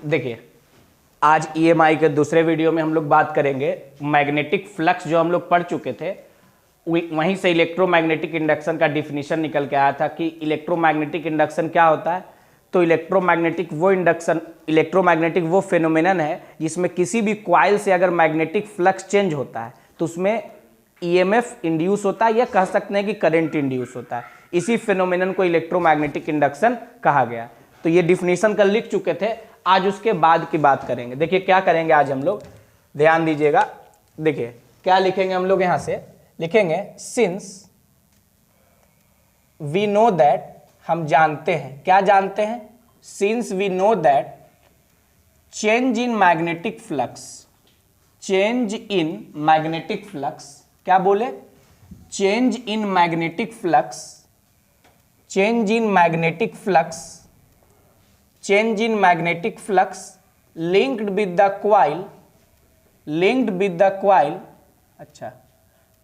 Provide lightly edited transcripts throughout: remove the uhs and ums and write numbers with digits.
देखिए, आज ईएमआई के दूसरे वीडियो में हम लोग बात करेंगे मैग्नेटिक फ्लक्स। जो हम लोग पढ़ चुके थे वहीं से इलेक्ट्रोमैग्नेटिक इंडक्शन का डिफिनीशन निकल के आया था कि इलेक्ट्रोमैग्नेटिक इंडक्शन क्या होता है। तो इलेक्ट्रोमैग्नेटिक वो फेनोमेनन है जिसमें किसी भी कॉइल से अगर मैग्नेटिक फ्लक्स चेंज होता है तो उसमें ईएमएफ इंड्यूस होता है, या कह सकते हैं कि करंट इंड्यूस होता है। इसी फेनोमेनन को इलेक्ट्रोमैग्नेटिक इंडक्शन कहा गया। तो ये डिफिनीशन कल लिख चुके थे, आज उसके बाद की बात करेंगे। देखिए क्या करेंगे आज हम लोग, ध्यान दीजिएगा। देखिए क्या लिखेंगे हम लोग, यहां से लिखेंगे सिंस वी नो दैट, हम जानते हैं, क्या जानते हैं, since we know that change in magnetic flux, change in magnetic flux, क्या बोले, change in magnetic flux, change in magnetic flux, change in magnetic flux linked with the coil, linked with the coil, अच्छा,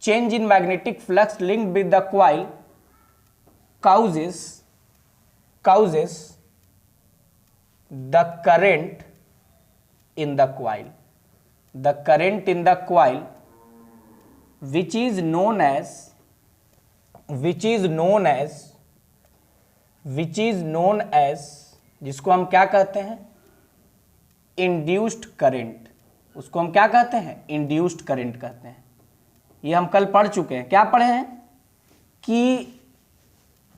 change in magnetic flux linked with the coil causes the current in the coil, the current in the coil which is known as जिसको हम क्या कहते हैं, induced current. उसको हम क्या कहते हैं, इंड्यूस्ड करंट कहते हैं। ये हम कल पढ़ चुके हैं। क्या पढ़े हैं कि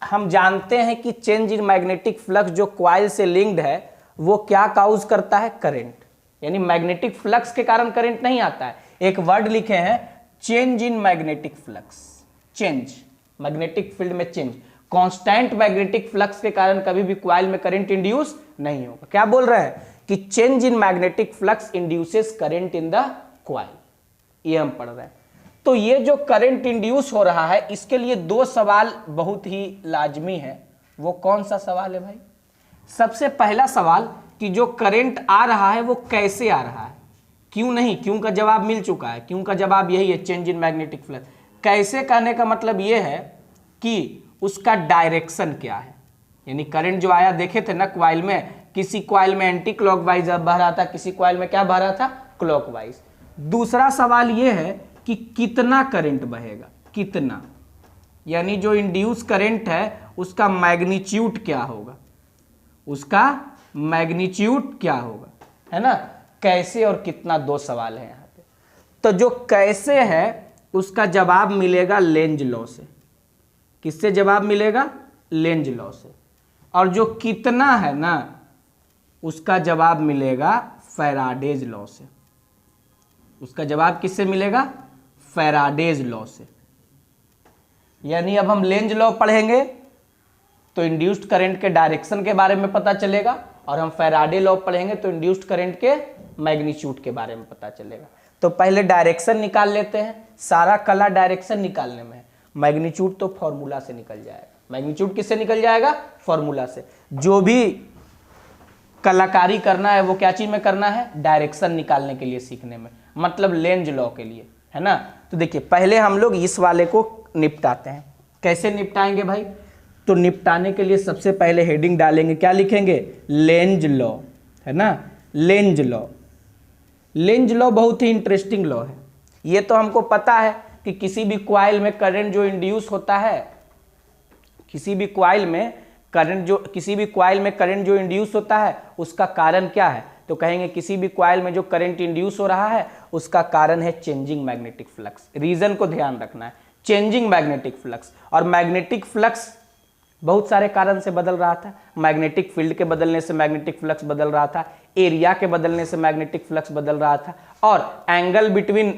हम जानते हैं कि चेंज इन मैग्नेटिक फ्लक्स जो कॉइल से लिंक्ड है वो क्या काउज करता है, करंट। यानी मैग्नेटिक फ्लक्स के कारण करंट नहीं आता है। एक वर्ड लिखे हैं change in magnetic flux, change, magnetic field में चेंज। कांस्टेंट मैग्नेटिक फ्लक्स के कारण कभी भी कॉइल में करंट इंड्यूस नहीं होगा। क्या बोल रहे हैं कि change in magnetic flux induces current in the coil, ये हम पढ़ रहे हैं। तो ये जो करंट इंड्यूस हो रहा है, इसके लिए दो सवाल बहुत ही लाजमी है। वो कौन सा सवाल है भाई? सबसे पहला सवाल कि जो करंट आ रहा है वो कैसे आ रहा है, क्यों नहीं। क्यों का जवाब मिल चुका है, क्यों का जवाब यही है, चेंज इन मैग्नेटिक फ्लक्स। कैसे कहने का मतलब ये है कि उसका डायरेक्शन क्या है। यानी करंट जो आया, देखे थे ना कॉइल में, किसी कॉइल में एंटी क्लॉकवाइज बह रहा था, किसी कॉइल में क्या बह रहा था, क्लॉकवाइज। दूसरा सवाल ये है कि कितना करंट बहेगा, कितना, यानी जो इंड्यूस करंट है उसका मैग्नीट्यूड क्या होगा, उसका मैग्नीट्यूड क्या होगा, है ना। कैसे और कितना, दो सवाल है यहां पे। तो जो कैसे है उसका जवाब मिलेगा लेंज लॉ से। किससे जवाब मिलेगा, लेंज लॉ से। और जो कितना है ना उसका जवाब मिलेगा फैराडेज लॉ से। उसका जवाब किससे मिलेगा, फैराडेज लॉ से। यानी अब हम लेंज लॉ पढ़ेंगे तो इंड्यूस्ड करंट के डायरेक्शन के बारे में पता चलेगा, और हम फैराडे लॉ पढ़ेंगे तो इंड्यूस्ड करंट के मैग्नीट्यूड के बारे में पता चलेगा। तो पहले डायरेक्शन निकाल लेते हैं, सारा कला डायरेक्शन निकालने में है। मैग्नीट्यूड तो फॉर्मूला से निकल जाएगा। मैग्नीट्यूड किससे निकल जाएगा, फॉर्मूला से। जो भी कलाकारी करना है वो क्या चीज में करना है, डायरेक्शन निकालने के लिए सीखने में, मतलब लेंज लॉ के लिए, है ना। तो देखिए पहले हम लोग इस वाले को निपटाते हैं। कैसे निपटाएंगे भाई, तो निपटाने के लिए सबसे पहले हेडिंग डालेंगे, क्या लिखेंगे, लेंज लॉ, है ना। लेंज लॉ, लेंज लॉ बहुत ही इंटरेस्टिंग लॉ है। ये तो हमको पता है कि किसी भी कॉइल में करंट जो इंड्यूस होता है, किसी भी कॉइल में करंट जो इंड्यूस होता है उसका कारण क्या है, तो कहेंगे किसी भी कॉइल में जो करंट इंड्यूस हो रहा है उसका कारण है चेंजिंग मैग्नेटिक फ्लक्स। रीजन को ध्यान रखना है, चेंजिंग मैग्नेटिक फ्लक्स। और मैग्नेटिक फ्लक्स बहुत सारे कारण से बदल रहा था। मैग्नेटिक फील्ड के बदलने से मैग्नेटिक फ्लक्स बदल रहा था, एरिया के बदलने से मैग्नेटिक फ्लक्स बदल रहा था, और एंगल बिटवीन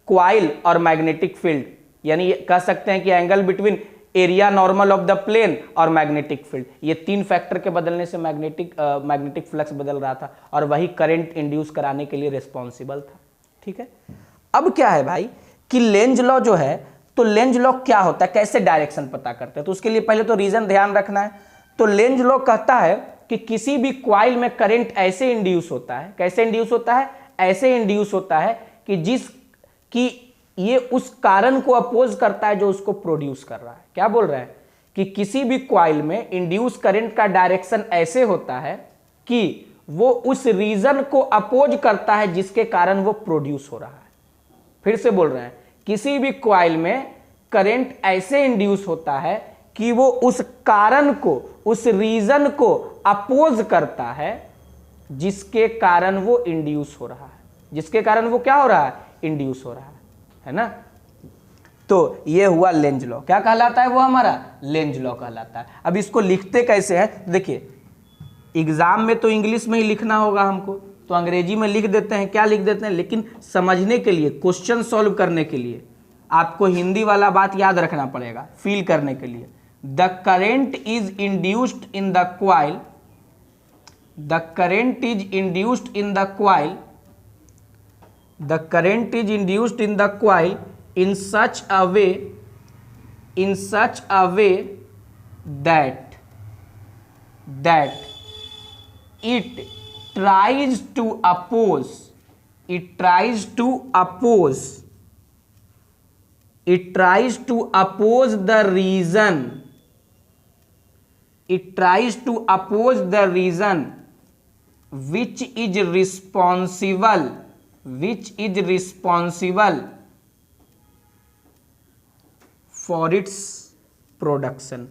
कॉइल और मैग्नेटिक फील्ड, यानी कह सकते हैं कि angle between area normal of the plane और मैग्नेटिक फील्ड, ये तीन फैक्टर के बदलने से मैग्नेटिक फ्लक्स बदल रहा था, और वही करंट इंड्यूस कराने के लिए रिस्पॉन्सिबल था। ठीक है, अब क्या है भाई कि लेंज लॉ जो है, तो लेंज लॉ क्या होता है, कैसे डायरेक्शन पता करते हैं, तो उसके लिए पहले तो रीजन ध्यान रखना है। तो लेंज लॉ कहता है कि किसी भी कॉइल में करंट ऐसे इंड्यूस होता है, कैसे इंड्यूस होता है, ऐसे इंड्यूस होता है कि ये उस कारण को अपोज करता है जो उसको प्रोड्यूस कर रहा है। क्या बोल रहा है कि किसी भी कॉइल में इंड्यूस करंट का डायरेक्शन ऐसे होता है कि वो उस रीजन को अपोज करता है जिसके कारण वो प्रोड्यूस हो रहा है। फिर से बोल रहे हैं, किसी भी कॉइल में करंट ऐसे इंड्यूस होता है कि वो उस कारण को, उस रीजन को अपोज करता है जिसके कारण वो इंड्यूस हो रहा है, जिसके कारण वो क्या हो रहा है, इंड्यूस हो रहा है ना। तो ये हुआ लेंज लॉ। क्या कहलाता है वो हमारा, लेंज लॉ कहलाता है। अब इसको लिखते कैसे हैं, देखिए एग्जाम में तो इंग्लिश में ही लिखना होगा हमको, तो अंग्रेजी में लिख देते हैं, क्या लिख देते हैं, लेकिन समझने के लिए, क्वेश्चन सॉल्व करने के लिए आपको हिंदी वाला बात याद रखना पड़ेगा, फील करने के लिए। The current is induced in the coil, the current is induced in the coil, the current is induced in the coil in such a way that it tries to oppose the reason, which is responsible for its production।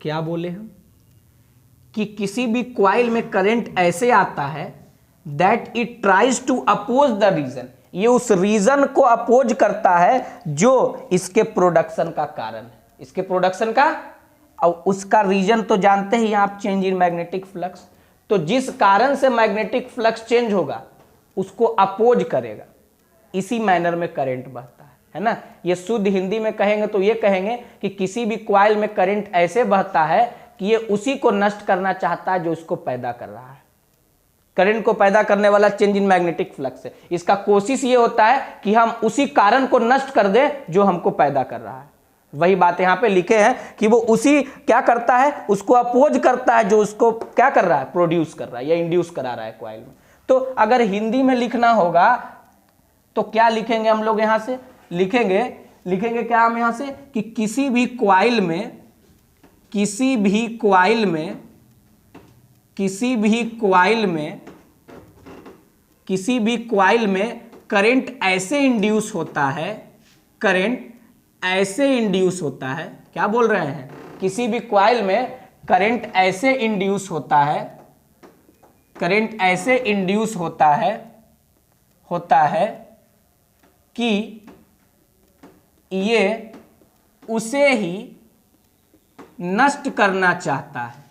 क्या बोले हम कि किसी भी coil में current ऐसे आता है that it tries to oppose the region, ये उस रीजन को अपोज करता है जो इसके प्रोडक्शन का कारण है, इसके प्रोडक्शन का। और उसका रीजन तो जानते ही आप, चेंज इन मैग्नेटिक फ्लक्स। तो जिस कारण से मैग्नेटिक फ्लक्स चेंज होगा उसको अपोज करेगा, इसी मैनर में करंट बहता है ना। ये शुद्ध हिंदी में कहेंगे तो ये कहेंगे कि किसी भी कॉइल में करंट ऐसे बहता है कि ये उसी को नष्ट करना चाहता है जो इसको पैदा कर रहा है। करंट को पैदा करने वाला चेंज इन मैग्नेटिक फ्लक्स है। इसका कोशिश ये होता है कि हम उसी कारण को नष्ट कर दें जो हमको पैदा कर रहा है। वही बात यहां पे लिखे हैं कि वो उसी क्या करता है, उसको अपोज करता है जो उसको क्या कर रहा है, प्रोड्यूस कर रहा है या इंड्यूस करा रहा है कॉइल में। तो अगर हिंदी में लिखना होगा तो क्या लिखेंगे हम लोग, यहां से लिखेंगे क्या हम यहां से कि किसी भी कॉइल में करंट ऐसे इंड्यूस होता है, करंट ऐसे इंड्यूस होता है। क्या बोल रहे हैं, किसी भी कॉइल में करंट ऐसे इंड्यूस होता है, करंट ऐसे इंड्यूस होता है कि ये उसे ही नष्ट करना चाहता है,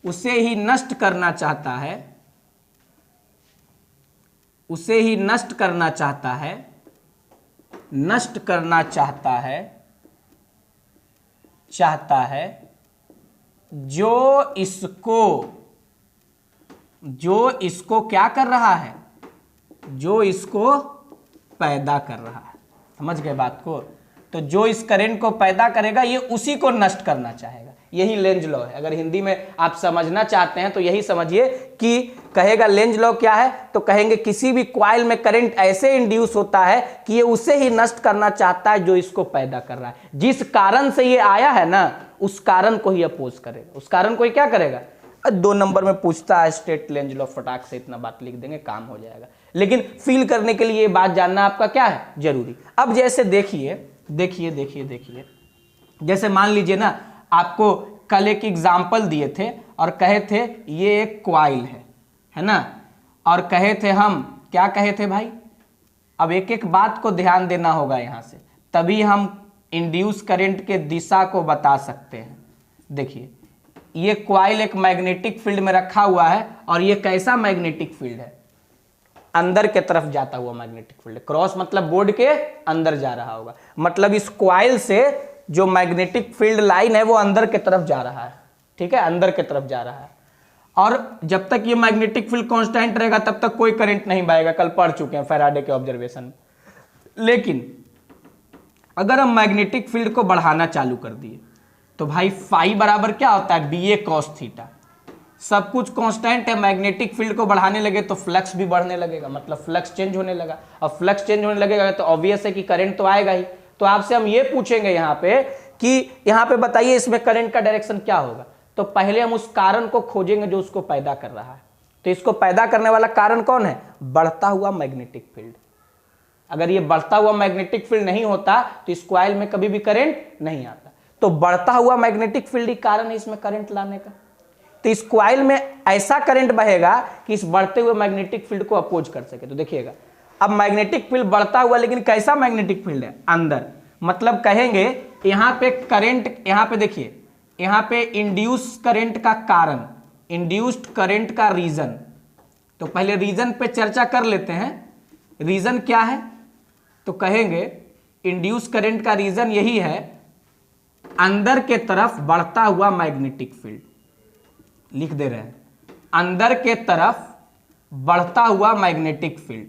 उसे ही नष्ट करना चाहता है, उसे ही नष्ट करना चाहता है, नष्ट करना चाहता है जो इसको क्या कर रहा है, जो इसको पैदा कर रहा है। समझ गए बात को। तो जो इस करंट को पैदा करेगा ये उसी को नष्ट करना चाहेगा, यही लेंज लॉ है। अगर हिंदी में आप समझना चाहते हैं तो यही समझिए कि कहेगा लेंज लॉ क्या है, तो कहेंगे किसी भी कॉइल में करंट ऐसे इंड्यूस होता है कि ये उसे ही नष्ट करना चाहता है जो इसको पैदा कर रहा है। जिस कारण से ये आया है ना, उस कारण को ही अपोज करेगा, उस कारण को ही क्या करेगा। 2 नंबर में पूछता है स्टेट लेंज लॉ, फटाक से इतना बात लिख देंगे, काम हो जाएगा। लेकिन फील करने के लिए ये बात जानना आपका क्या है, जरूरी। अब जैसे देखिए, जैसे मान लीजिए ना, आपको कल एक एग्जाम्पल दिए थे और कहे थे ये एक कॉइल है ना, और कहे थे हम, क्या कहे थे भाई, अब एक एक बात को ध्यान देना होगा यहां से, तभी हम इंड्यूस करंट के दिशा को बता सकते हैं। देखिए ये कॉइल एक मैग्नेटिक फील्ड में रखा हुआ है, और ये कैसा मैग्नेटिक फील्ड है, अंदर के तरफ जाता हुआ मैग्नेटिक फील्ड। क्रॉस मतलब बोर्ड के अंदर जा रहा होगा, मतलब इस कॉइल से जो मैग्नेटिक फील्ड लाइन है वो अंदर के तरफ जा रहा है, ठीक है, अंदर के तरफ जा रहा है। और जब तक ये मैग्नेटिक फील्ड कांस्टेंट रहेगा तब तक कोई करंट नहीं बहेगा, कल पढ़ चुके हैं फैराडे के ऑब्जर्वेशन में। लेकिन अगर हम मैग्नेटिक फील्ड को बढ़ाना चालू कर दिए तो भाई फाई बराबर क्या होता है, BA cos थीटा। सब कुछ कांस्टेंट है, मैग्नेटिक फील्ड को बढ़ाने लगे तो फ्लक्स भी बढ़ने लगेगा, मतलब फ्लक्स चेंज होने लगा। और फ्लक्स चेंज होने लगेगा तो ऑब्वियस है कि करंट तो आएगा ही। तो आपसे हम ये पूछेंगे यहाँ पे कि यहां पे बताइए इसमें करंट का डायरेक्शन क्या होगा, तो पहले हम उस कारण को खोजेंगे जो उसको पैदा कर रहा है। तो इसको पैदा करने वाला कारण कौन है? बढ़ता हुआ मैग्नेटिक फील्ड। अगर ये बढ़ता हुआ मैग्नेटिक फील्ड नहीं होता तो इस कॉइल में कभी भी करंट नहीं आता। तो बढ़ता हुआ मैग्नेटिक फील्ड ही कारण है इसमें करंट लाने का। तो इस कॉइल में ऐसा करंट बहेगा कि इस बढ़ते हुए मैग्नेटिक फील्ड को अपोज कर सके। तो देखिएगा, अब मैग्नेटिक फील्ड बढ़ता हुआ, लेकिन कैसा मैग्नेटिक फील्ड है? अंदर। मतलब कहेंगे यहां पे करंट, यहां पे देखिए, यहां पे इंड्यूस करंट का कारण, इंड्यूस्ड करंट का रीजन। तो पहले रीजन पे चर्चा कर लेते हैं। रीजन क्या है? तो कहेंगे इंड्यूस करंट का रीजन यही है, अंदर के तरफ बढ़ता हुआ मैग्नेटिक फील्ड। लिख दे रहे हैं, अंदर के तरफ बढ़ता हुआ मैग्नेटिक फील्ड,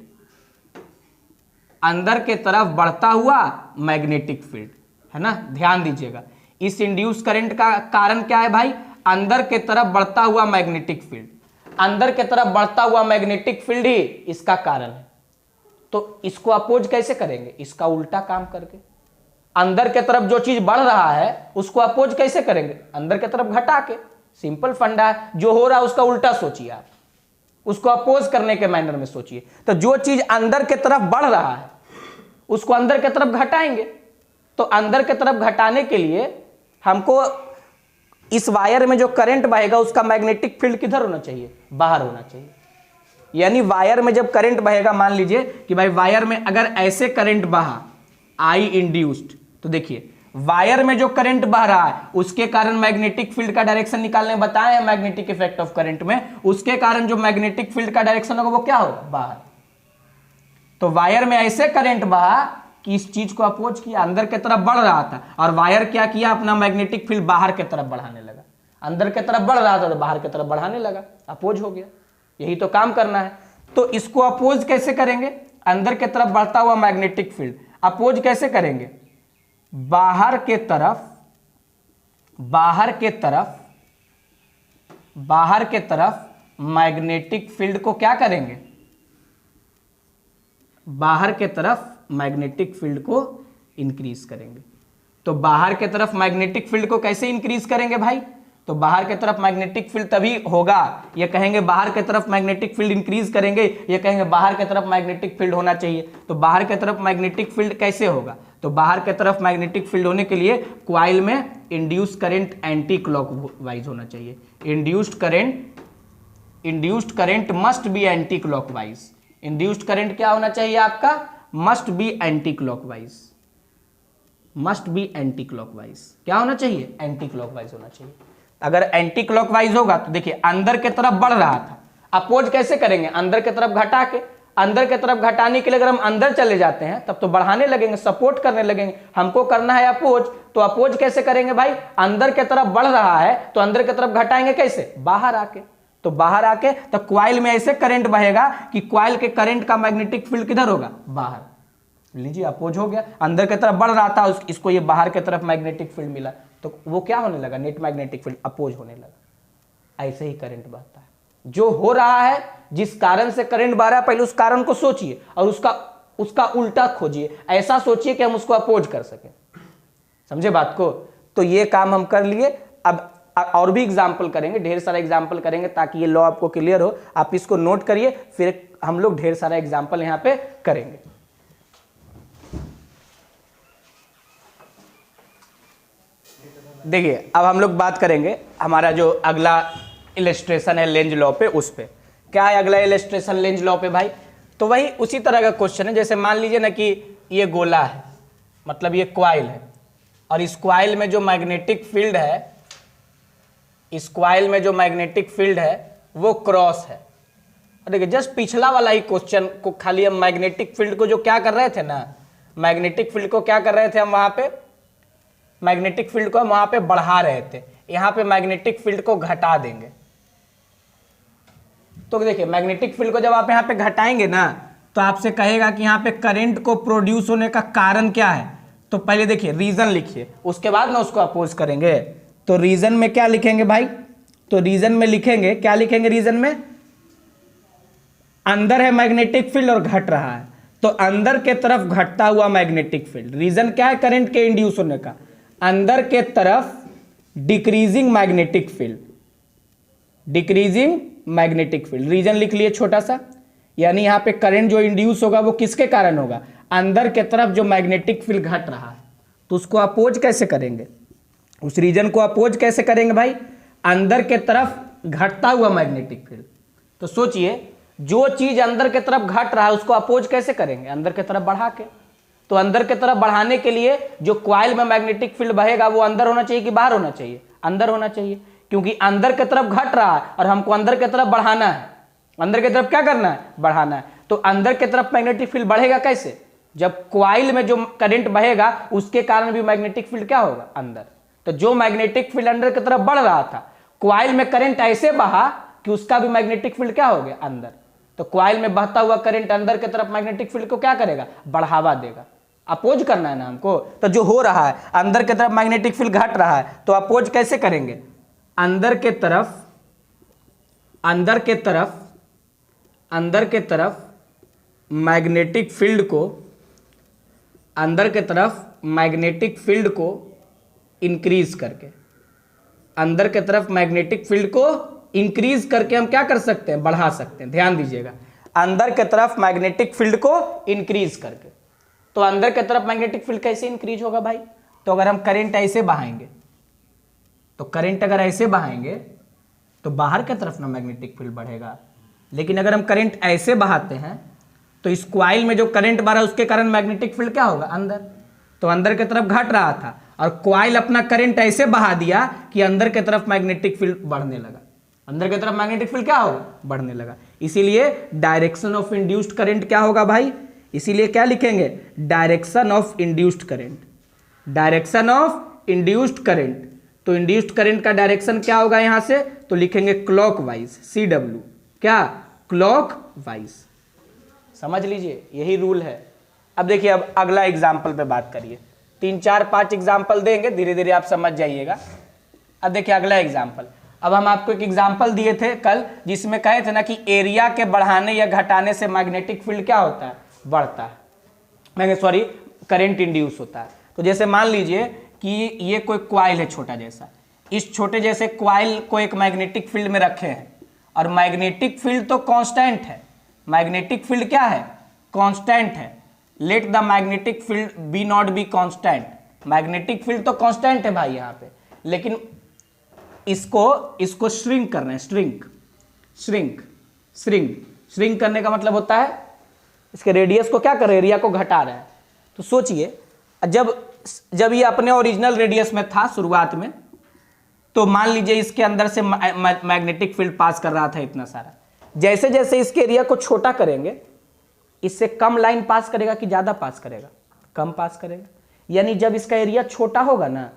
अंदर के तरफ बढ़ता हुआ मैग्नेटिक फील्ड, है ना? ध्यान दीजिएगा, इस इंड्यूस करंट का कारण क्या है भाई? अंदर के तरफ बढ़ता हुआ मैग्नेटिक फील्ड। अंदर के तरफ बढ़ता हुआ मैग्नेटिक फील्ड ही इसका कारण है। तो इसको अपोज कैसे करेंगे? इसका उल्टा काम करके। अंदर के तरफ जो चीज बढ़ रहा है उसको अपोज कैसे करेंगे? अंदर के तरफ घटा के। सिंपल फंडा है, जो हो रहा है उसका उल्टा सोचिए आप, उसको अपोज करने के मैनर में सोचिए। तो जो चीज अंदर के तरफ बढ़ रहा है उसको अंदर के तरफ घटाएंगे। तो अंदर के तरफ घटाने के लिए हमको इस वायर में जो करंट बहेगा उसका मैग्नेटिक फील्ड किधर होना चाहिए? बाहर होना चाहिए। यानी वायर में जब करंट बहेगा, मान लीजिए कि भाई वायर में अगर ऐसे करंट बहा, आई इंड्यूस्ड, तो देखिए वायर में जो करंट बह रहा है उसके कारण मैग्नेटिक फील्ड का डायरेक्शन निकालने बताए हैं मैग्नेटिक इफेक्ट ऑफ करंट में। उसके कारण जो मैग्नेटिक फील्ड का डायरेक्शन होगा वो क्या होगा? बाहर। तो वायर में ऐसे करंट बहा कि इस चीज को अपोज किया, अंदर की तरफ बढ़ रहा था, और वायर क्या किया? अपना मैग्नेटिक फील्ड बाहर की तरफ बढ़ाने लगा। अंदर की तरफ बढ़ रहा था तो बाहर की तरफ बढ़ाने लगा, अपोज हो गया। यही तो काम करना है। तो इसको अपोज कैसे करेंगे? अंदर की तरफ बढ़ता हुआ मैग्नेटिक फील्ड अपोज कैसे करेंगे? बाहर के तरफ, बाहर के तरफ, बाहर के तरफ मैग्नेटिक फील्ड को क्या करेंगे? बाहर के तरफ मैग्नेटिक फील्ड को इंक्रीज करेंगे। तो बाहर के तरफ मैग्नेटिक फील्ड को कैसे इंक्रीज करेंगे भाई? तो बाहर के तरफ मैग्नेटिक फील्ड तभी होगा, ये कहेंगे बाहर के तरफ मैग्नेटिक फील्ड इंक्रीज करेंगे, ये कहेंगे बाहर के तरफ मैग्नेटिक फील्ड होना चाहिए। तो बाहर के तरफ मैग्नेटिक फील्ड कैसे होगा? तो बाहर के तरफ मैग्नेटिक फील्ड होने के लिए कॉइल में इंड्यूस करंट एंटी क्लॉकवाइज होना चाहिए। Induced current must be anti clockwise. Induced current क्या होना चाहिए आपका? Must be anti clockwise. Must be anti clockwise. क्या होना चाहिए? एंटी क्लॉकवाइज होना चाहिए। अगर एंटी क्लॉकवाइज होगा तो देखिए अंदर की तरफ बढ़ रहा था, अपोज कैसे करेंगे? अंदर की तरफ घटा के। अंदर की तरफ घटाने के लिए अगर हम अंदर चले जाते हैं तब तो बढ़ाने लगेंगे, सपोर्ट करने लगेंगे। हमको करना है अपोज, तो अपोज कैसे करेंगे भाई? अंदर की तरफ बढ़ रहा है तो अंदर की तरफ घटाएंगे कैसे? बाहर आके। तो बाहर आके तो कॉइल में ऐसे करंट बहेगा कि कॉइल के करंट का मैग्नेटिक फील्ड किधर होगा? बाहर। लीजिए अपोज हो गया, अंदर की तरफ बढ़ रहा था इसको ये बाहर की तरफ मैग्नेटिक फील्ड मिला, तो वो क्या होने लगा? नेट मैग्नेटिक फील्ड अपोज होने लगा। ऐसे ही करंट बहता है। जो हो रहा है, जिस कारण से करंट बह रहा है, पहले उस कारण को सोचिए और उसका उल्टा खोजिए। ऐसा सोचिए कि हम उसको अपोज कर सकें। समझे बात को? तो ये काम हम कर लिए। अब और भी एग्जाम्पल करेंगे, ढेर सारा एग्जाम्पल करेंगे ताकि ये लॉ आपको क्लियर हो। आप इसको नोट करिए, फिर हम लोग ढेर सारा एग्जाम्पल यहां पे करेंगे। देखिए अब हम लोग बात करेंगे हमारा जो अगला इलस्ट्रेशन है लेंज लॉ पे, उस पे क्या है अगला इलस्ट्रेशन लेंज लॉ पे भाई? तो वही उसी तरह का क्वेश्चन है। जैसे मान लीजिए ना कि ये गोला है, मतलब ये कॉइल है, और इस कॉइल में जो मैग्नेटिक फील्ड है, इस कॉइल में जो मैग्नेटिक फील्ड है वो क्रॉस है। देखिए जस्ट पिछला वाला ही क्वेश्चन को खाली हम मैग्नेटिक फील्ड को जो क्या कर रहे थे ना, मैग्नेटिक फील्ड को क्या कर रहे थे हम वहां पे? मैग्नेटिक फील्ड को हम वहां पे बढ़ा रहे थे, यहां पे मैग्नेटिक फील्ड को घटा देंगे। तो देखिए मैग्नेटिक फील्ड को जब आप यहां पे घटाएंगे ना तो आपसे कहेगा कि यहां पे करंट को प्रोड्यूस होने का कारण क्या है। तो पहले देखिए रीजन लिखिए, उसके बाद ना उसको अपोज करेंगे। तो रीजन में क्या लिखेंगे भाई? तो रीजन में लिखेंगे, क्या लिखेंगे रीजन में? अंदर है मैग्नेटिक फील्ड और घट रहा है, तो अंदर के तरफ घटता हुआ मैग्नेटिक फील्ड। रीजन क्या है? करंट के इंड्यूस होने का। अंदर के तरफ decreasing magnetic field, decreasing magnetic field, region लिख लिए छोटा सा, यानी यहां पे करंट जो इंड्यूस होगा वो किसके कारण होगा, अंदर के तरफ जो मैग्नेटिक फील्ड घट रहा है, तो उसको अपोज कैसे करेंगे, उस रीजन को अपोज कैसे करेंगे भाई, अंदर के तरफ घटता हुआ मैग्नेटिक फील्ड। तो सोचिए जो चीज अंदर के तरफ घट रहा है उसको अपोज कैसे करेंगे, अंदर के तरफ बढ़ा के। तो अंदर के तरफ बढ़ाने के लिए जो क्वाइल में मैग्नेटिक फील्ड बहेगा वो अंदर होना चाहिए कि बाहर होना चाहिए, अंदर होना चाहिए, क्योंकि अंदर के तरफ घट रहा है और हमको अंदर के तरफ बढ़ाना है, अंदर की तरफ क्या करना है, बढ़ाना है। तो अंदर की तरफ मैग्नेटिक फील्ड बढ़ेगा कैसे, जब क्वाइल में जो करंट बहेगा उसके कारण भी मैग्नेटिक फील्ड क्या होगा, अंदर। तो जो मैग्नेटिक फील्ड अंदर की तरफ बढ़ रहा था, क्वाइल में करंट ऐसे बहा कि उसका भी मैग्नेटिक फील्ड क्या हो गया, अंदर। तो क्वाइल में बहता हुआ करंट अंदर की तरफ मैग्नेटिक फील्ड को क्या करेगा, बढ़ावा देगा। अपोज करना है ना हमको, तो जो हो रहा है अंदर की तरफ मैग्नेटिक फील्ड घट रहा है, तो अपोज कैसे करेंगे, अंदर के तरफ, अंदर के तरफ, अंदर के तरफ मैग्नेटिक फील्ड को, अंदर के तरफ मैग्नेटिक फील्ड को इंक्रीज करके, अंदर के तरफ मैग्नेटिक फील्ड को इंक्रीज करके हम क्या कर सकते हैं, बढ़ा सकते हैं। ध्यान दीजिएगा, अंदर के तरफ मैग्नेटिक फील्ड को इंक्रीज करके। तो अंदर के तरफ मैग्नेटिक फील्ड कैसे इंक्रीज होगा भाई, तो अगर हम करंट ऐसे बहाएंगे, तो करंट अगर ऐसे बहाएंगे तो बाहर की तरफ ना मैग्नेटिक फील्ड बढ़ेगा, लेकिन अगर हम करंट ऐसे बहाते हैं तो इस क्वाइल में जो करंट बह रहा है उसके कारण मैग्नेटिक फील्ड क्या होगा, अंदर। तो अंदर की तरफ घट रहा था और क्वाइल अपना करंट ऐसे बहा दिया कि अंदर की तरफ मैग्नेटिक फील्ड बढ़ने लगा, अंदर की तरफ मैग्नेटिक फील्ड क्या होगा, बढ़ने लगा। इसीलिए डायरेक्शन ऑफ इंड्यूस्ड करंट क्या होगा भाई, इसीलिए क्या लिखेंगे, direction of induced current, direction of induced current. तो इंड्यूस्ड करंट का डायरेक्शन क्या होगा यहां से, तो लिखेंगे क्लॉकवाइज, CW, क्या, क्लॉकवाइज। समझ लीजिए यही रूल है। अब देखिए, अब अगला एग्जाम्पल पे बात करिए, 3 4 5 एग्जाम्पल देंगे, धीरे धीरे आप समझ जाइएगा। अब देखिए अगला एग्जाम्पल, अब हम आपको एक एग्जाम्पल दिए थे कल, जिसमें कहे थे ना कि एरिया के बढ़ाने या घटाने से मैग्नेटिक फील्ड क्या होता है, बढ़ता है, सॉरी करंट इंड्यूस होता है। तो जैसे मान लीजिए कि ये कोई क्वाइल है छोटा जैसा, इस छोटे जैसे क्वाइल को एक मैग्नेटिक फील्ड में रखे हैं, और मैग्नेटिक फील्ड तो कांस्टेंट है, मैग्नेटिक फील्ड क्या है, कांस्टेंट है। Let the magnetic field be not be constant, magnetic field तो कांस्टेंट है भाई यहाँ पे, लेकिन इसको श्रिंक करना है, श्रिंक करने का मतलब होता है इसके रेडियस को क्या कर रहे हैं, एरिया को घटा रहे हैं। तो सोचिए जब ये अपने ओरिजिनल रेडियस में था शुरुआत में, तो मान लीजिए इसके अंदर से मैग्नेटिक फील्ड पास कर रहा था इतना सारा, जैसे जैसे इसके एरिया को छोटा करेंगे, इससे कम लाइन पास करेगा कि ज्यादा पास करेगा, कम पास करेगा। यानी जब इसका एरिया छोटा होगा ना,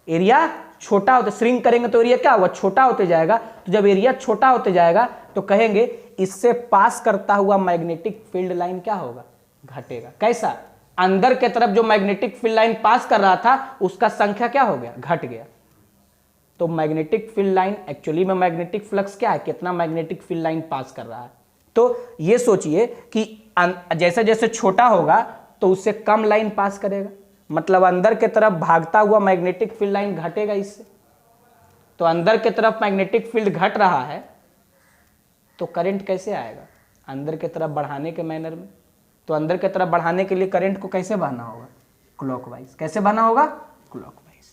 एरिया छोटा होते, श्रिंक करेंगे तो एरिया क्या होगा, छोटा होते जाएगा। तो जब एरिया छोटा होते जाएगा तो कहेंगे इससे पास करता हुआ मैग्नेटिक फील्ड लाइन क्या होगा, घटेगा। कैसा, अंदर के तरफ जो मैग्नेटिक फील्ड लाइन पास कर रहा था उसका संख्या क्या हो गया, घट गया। तो मैग्नेटिक फील्ड लाइन एक्चुअली में मैग्नेटिक फ्लक्स क्या है, कितना मैग्नेटिक फील्ड लाइन पास कर रहा है। तो ये सोचिए कि जैसे जैसे छोटा होगा तो उससे कम लाइन पास करेगा, मतलब अंदर के तरफ भागता हुआ मैग्नेटिक फील्ड लाइन घटेगा इससे। तो अंदर के तरफ मैग्नेटिक फील्ड घट रहा है तो करंट कैसे आएगा, अंदर के तरफ बढ़ाने के मैनर में। तो अंदर के तरफ बढ़ाने के लिए करंट को कैसे बहना होगा, क्लॉकवाइज। कैसे बहना होगा, क्लॉकवाइज।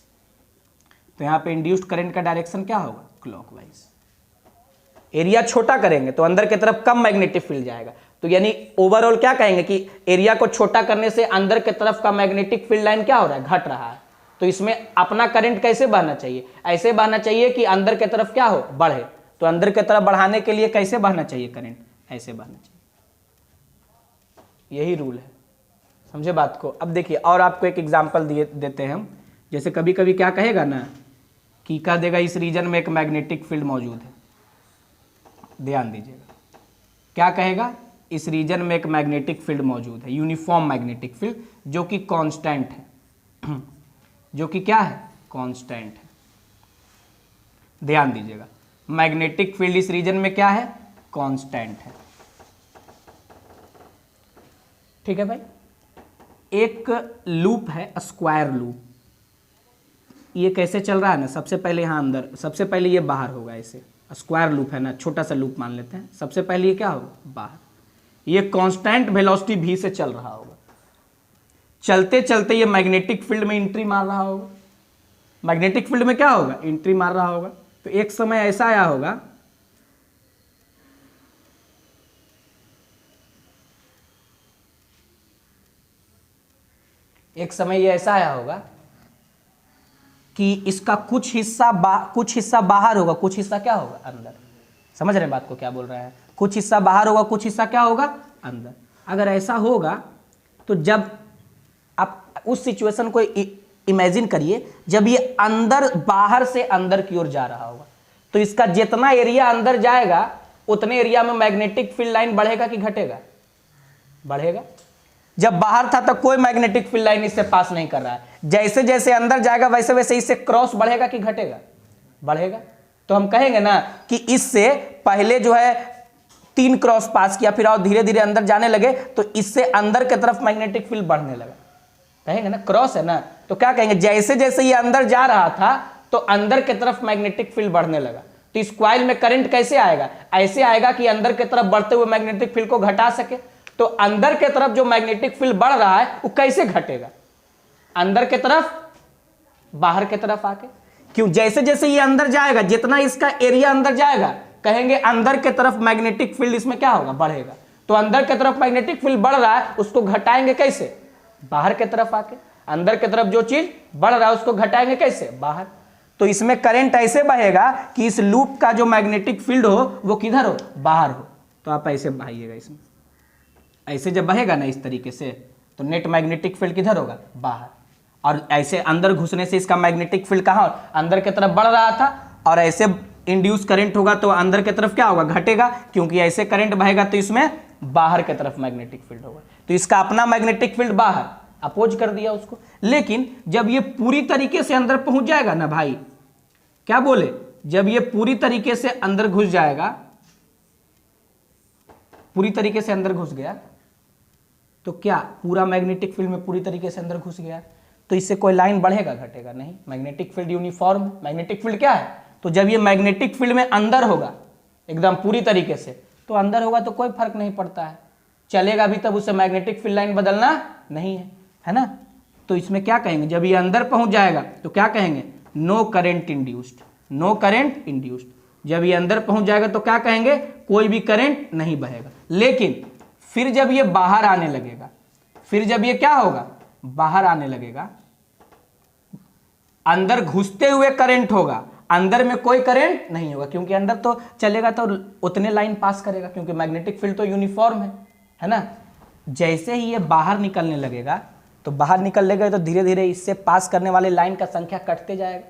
तो यहां पे इंड्यूस्ड करंट का डायरेक्शन क्या होगा, क्लॉकवाइज। एरिया छोटा करेंगे तो अंदर की तरफ कम मैग्नेटिक फील्ड जाएगा। तो यानी ओवरऑल क्या कहेंगे कि एरिया को छोटा करने से अंदर की तरफ का मैग्नेटिक फील्ड लाइन क्या हो रहा है, घट रहा है। तो इसमें अपना करंट कैसे बहना चाहिए, ऐसे बहना चाहिए कि अंदर की तरफ क्या हो, बढ़े। तो अंदर की तरफ बढ़ाने के लिए कैसे बहना चाहिए करंट, ऐसे बहना चाहिए। यही रूल है, समझे बात को। अब देखिए और आपको एक एग्जांपल देते हैं हम। जैसे कभी कभी क्या कहेगा ना कि कह देगा इस रीजन में एक मैग्नेटिक फील्ड मौजूद है, ध्यान दीजिएगा, क्या कहेगा, इस रीजन में एक मैग्नेटिक फील्ड मौजूद है, यूनिफॉर्म मैग्नेटिक फील्ड, जो कि कांस्टेंट है, जो कि क्या है, कांस्टेंट है। ध्यान दीजिएगा, मैग्नेटिक फील्ड इस रीजन में क्या है, कांस्टेंट है। ठीक है भाई। एक लूप है, स्क्वायर लूप, ये कैसे चल रहा है ना, सबसे पहले यहाँ अंदर, सबसे पहले ये बाहर होगा, ऐसे स्क्वायर लूप है ना, छोटा सा लूप मान लेते हैं। सबसे पहले ये क्या होगा, बाहर। ये कांस्टेंट वेलोसिटी v से चल रहा होगा। चलते चलते ये मैग्नेटिक फील्ड में एंट्री मार रहा होगा। मैग्नेटिक फील्ड में क्या होगा, एंट्री मार रहा होगा। तो एक समय ऐसा आया होगा ये ऐसा आया होगा कि इसका कुछ हिस्सा बाहर होगा, कुछ हिस्सा क्या होगा, अंदर। समझ रहे हैं बात को, क्या बोल रहे हैं? कुछ हिस्सा बाहर होगा, कुछ हिस्सा क्या होगा, अंदर। अगर ऐसा होगा तो जब आप उस सिचुएशन को इमेजिन करिए, जब ये अंदर बाहर से अंदर की ओर जा रहा होगा, तो इसका जितना एरिया अंदर जाएगा उतने एरिया में मैग्नेटिक फील्ड लाइन बढ़ेगा कि घटेगा, बढ़ेगा। जब बाहर था तो कोई मैग्नेटिक फील्ड लाइन इससे पास नहीं कर रहा है, जैसे जैसे अंदर जाएगा वैसे वैसे इससे क्रॉस बढ़ेगा कि घटेगा, बढ़ेगा। तो हम कहेंगे ना कि इससे पहले जो है 3 क्रॉस पास किया, फिर और धीरे धीरे अंदर जाने लगे तो इससे अंदर की तरफ मैग्नेटिक फील्ड बढ़ने लगा, कहेंगे ना, क्रॉस है ना। तो क्या कहेंगे, जैसे जैसे ये अंदर जा रहा था तो अंदर की तरफ मैग्नेटिक फील्ड बढ़ने लगा। तो इस कॉइल में करंट कैसे आएगा, ऐसे आएगा कि अंदर की तरफ बढ़ते हुए मैग्नेटिक फील्ड को घटा सके। तो अंदर की तरफ जो मैग्नेटिक फील्ड बढ़ रहा है वो कैसे घटेगा, अंदर की तरफ, बाहर की तरफ आके। क्यों, जैसे जैसे ये अंदर जाएगा, जितना इसका एरिया अंदर जाएगा, कहेंगे अंदर की तरफ मैग्नेटिक फील्ड इसमें क्या होगा, बढ़ेगा। तो अंदर की तरफ मैग्नेटिक फील्ड बढ़ रहा है, उसको घटाएंगे कैसे, बाहर की तरफ आके। अंदर की तरफ जो चीज बढ़ रहा है उसको घटाएंगे कैसे, बाहर। तो इसमें करंट ऐसे बहेगा कि इस लूप का जो मैग्नेटिक फील्ड हो वो किधर हो, बाहर हो। तो आप ऐसे बहाइएगा, इसमें ऐसे जब बहेगा ना इस तरीके से, तो नेट मैग्नेटिक फील्ड किधर होगा, बाहर। और ऐसे अंदर घुसने से इसका मैग्नेटिक फील्ड कहाँ, अंदर की तरफ बढ़ रहा था, और ऐसे इंड्यूस करंट होगा तो अंदर की तरफ क्या होगा, घटेगा, क्योंकि ऐसे करंट बहेगा तो इसमें बाहर की तरफ मैग्नेटिक फील्ड होगा। तो इसका अपना मैग्नेटिक फील्ड बाहर, अपोज कर दिया उसको। लेकिन जब ये पूरी तरीके से अंदर पहुंच जाएगा ना भाई, क्या बोले, जब ये पूरी तरीके से अंदर घुस जाएगा, पूरी तरीके से अंदर घुस गया, तो क्या पूरा मैग्नेटिक फील्ड में पूरी तरीके से अंदर घुस गया, तो इससे कोई लाइन बढ़ेगा, घटेगा नहीं। मैग्नेटिक फील्ड यूनिफॉर्म है। मैग्नेटिक फील्ड क्या है, तो जब ये मैग्नेटिक फील्ड में अंदर होगा एकदम पूरी तरीके से, तो अंदर होगा तो कोई फर्क नहीं पड़ता है, चलेगा भी, तब उसे मैग्नेटिक फील्ड लाइन बदलना नहीं है ना। तो इसमें क्या कहेंगे, जब ये अंदर पहुंच जाएगा तो क्या कहेंगे, no current induced, no current induced. जब ये अंदर पहुंच जाएगा तो क्या कहेंगे, कोई भी करंट नहीं बहेगा। लेकिन फिर जब ये बाहर आने लगेगा, फिर जब ये क्या होगा, बाहर आने लगेगा, अंदर घुसते हुए करंट होगा, अंदर में कोई करंट नहीं होगा, क्योंकि अंदर तो चलेगा तो उतने लाइन पास करेगा, क्योंकि मैग्नेटिक फील्ड तो यूनिफॉर्म है ना। जैसे ही ये बाहर निकलने लगेगा, तो बाहर निकल लेगा तो धीरे धीरे इससे पास करने वाले लाइन का संख्या कटते जाएगा,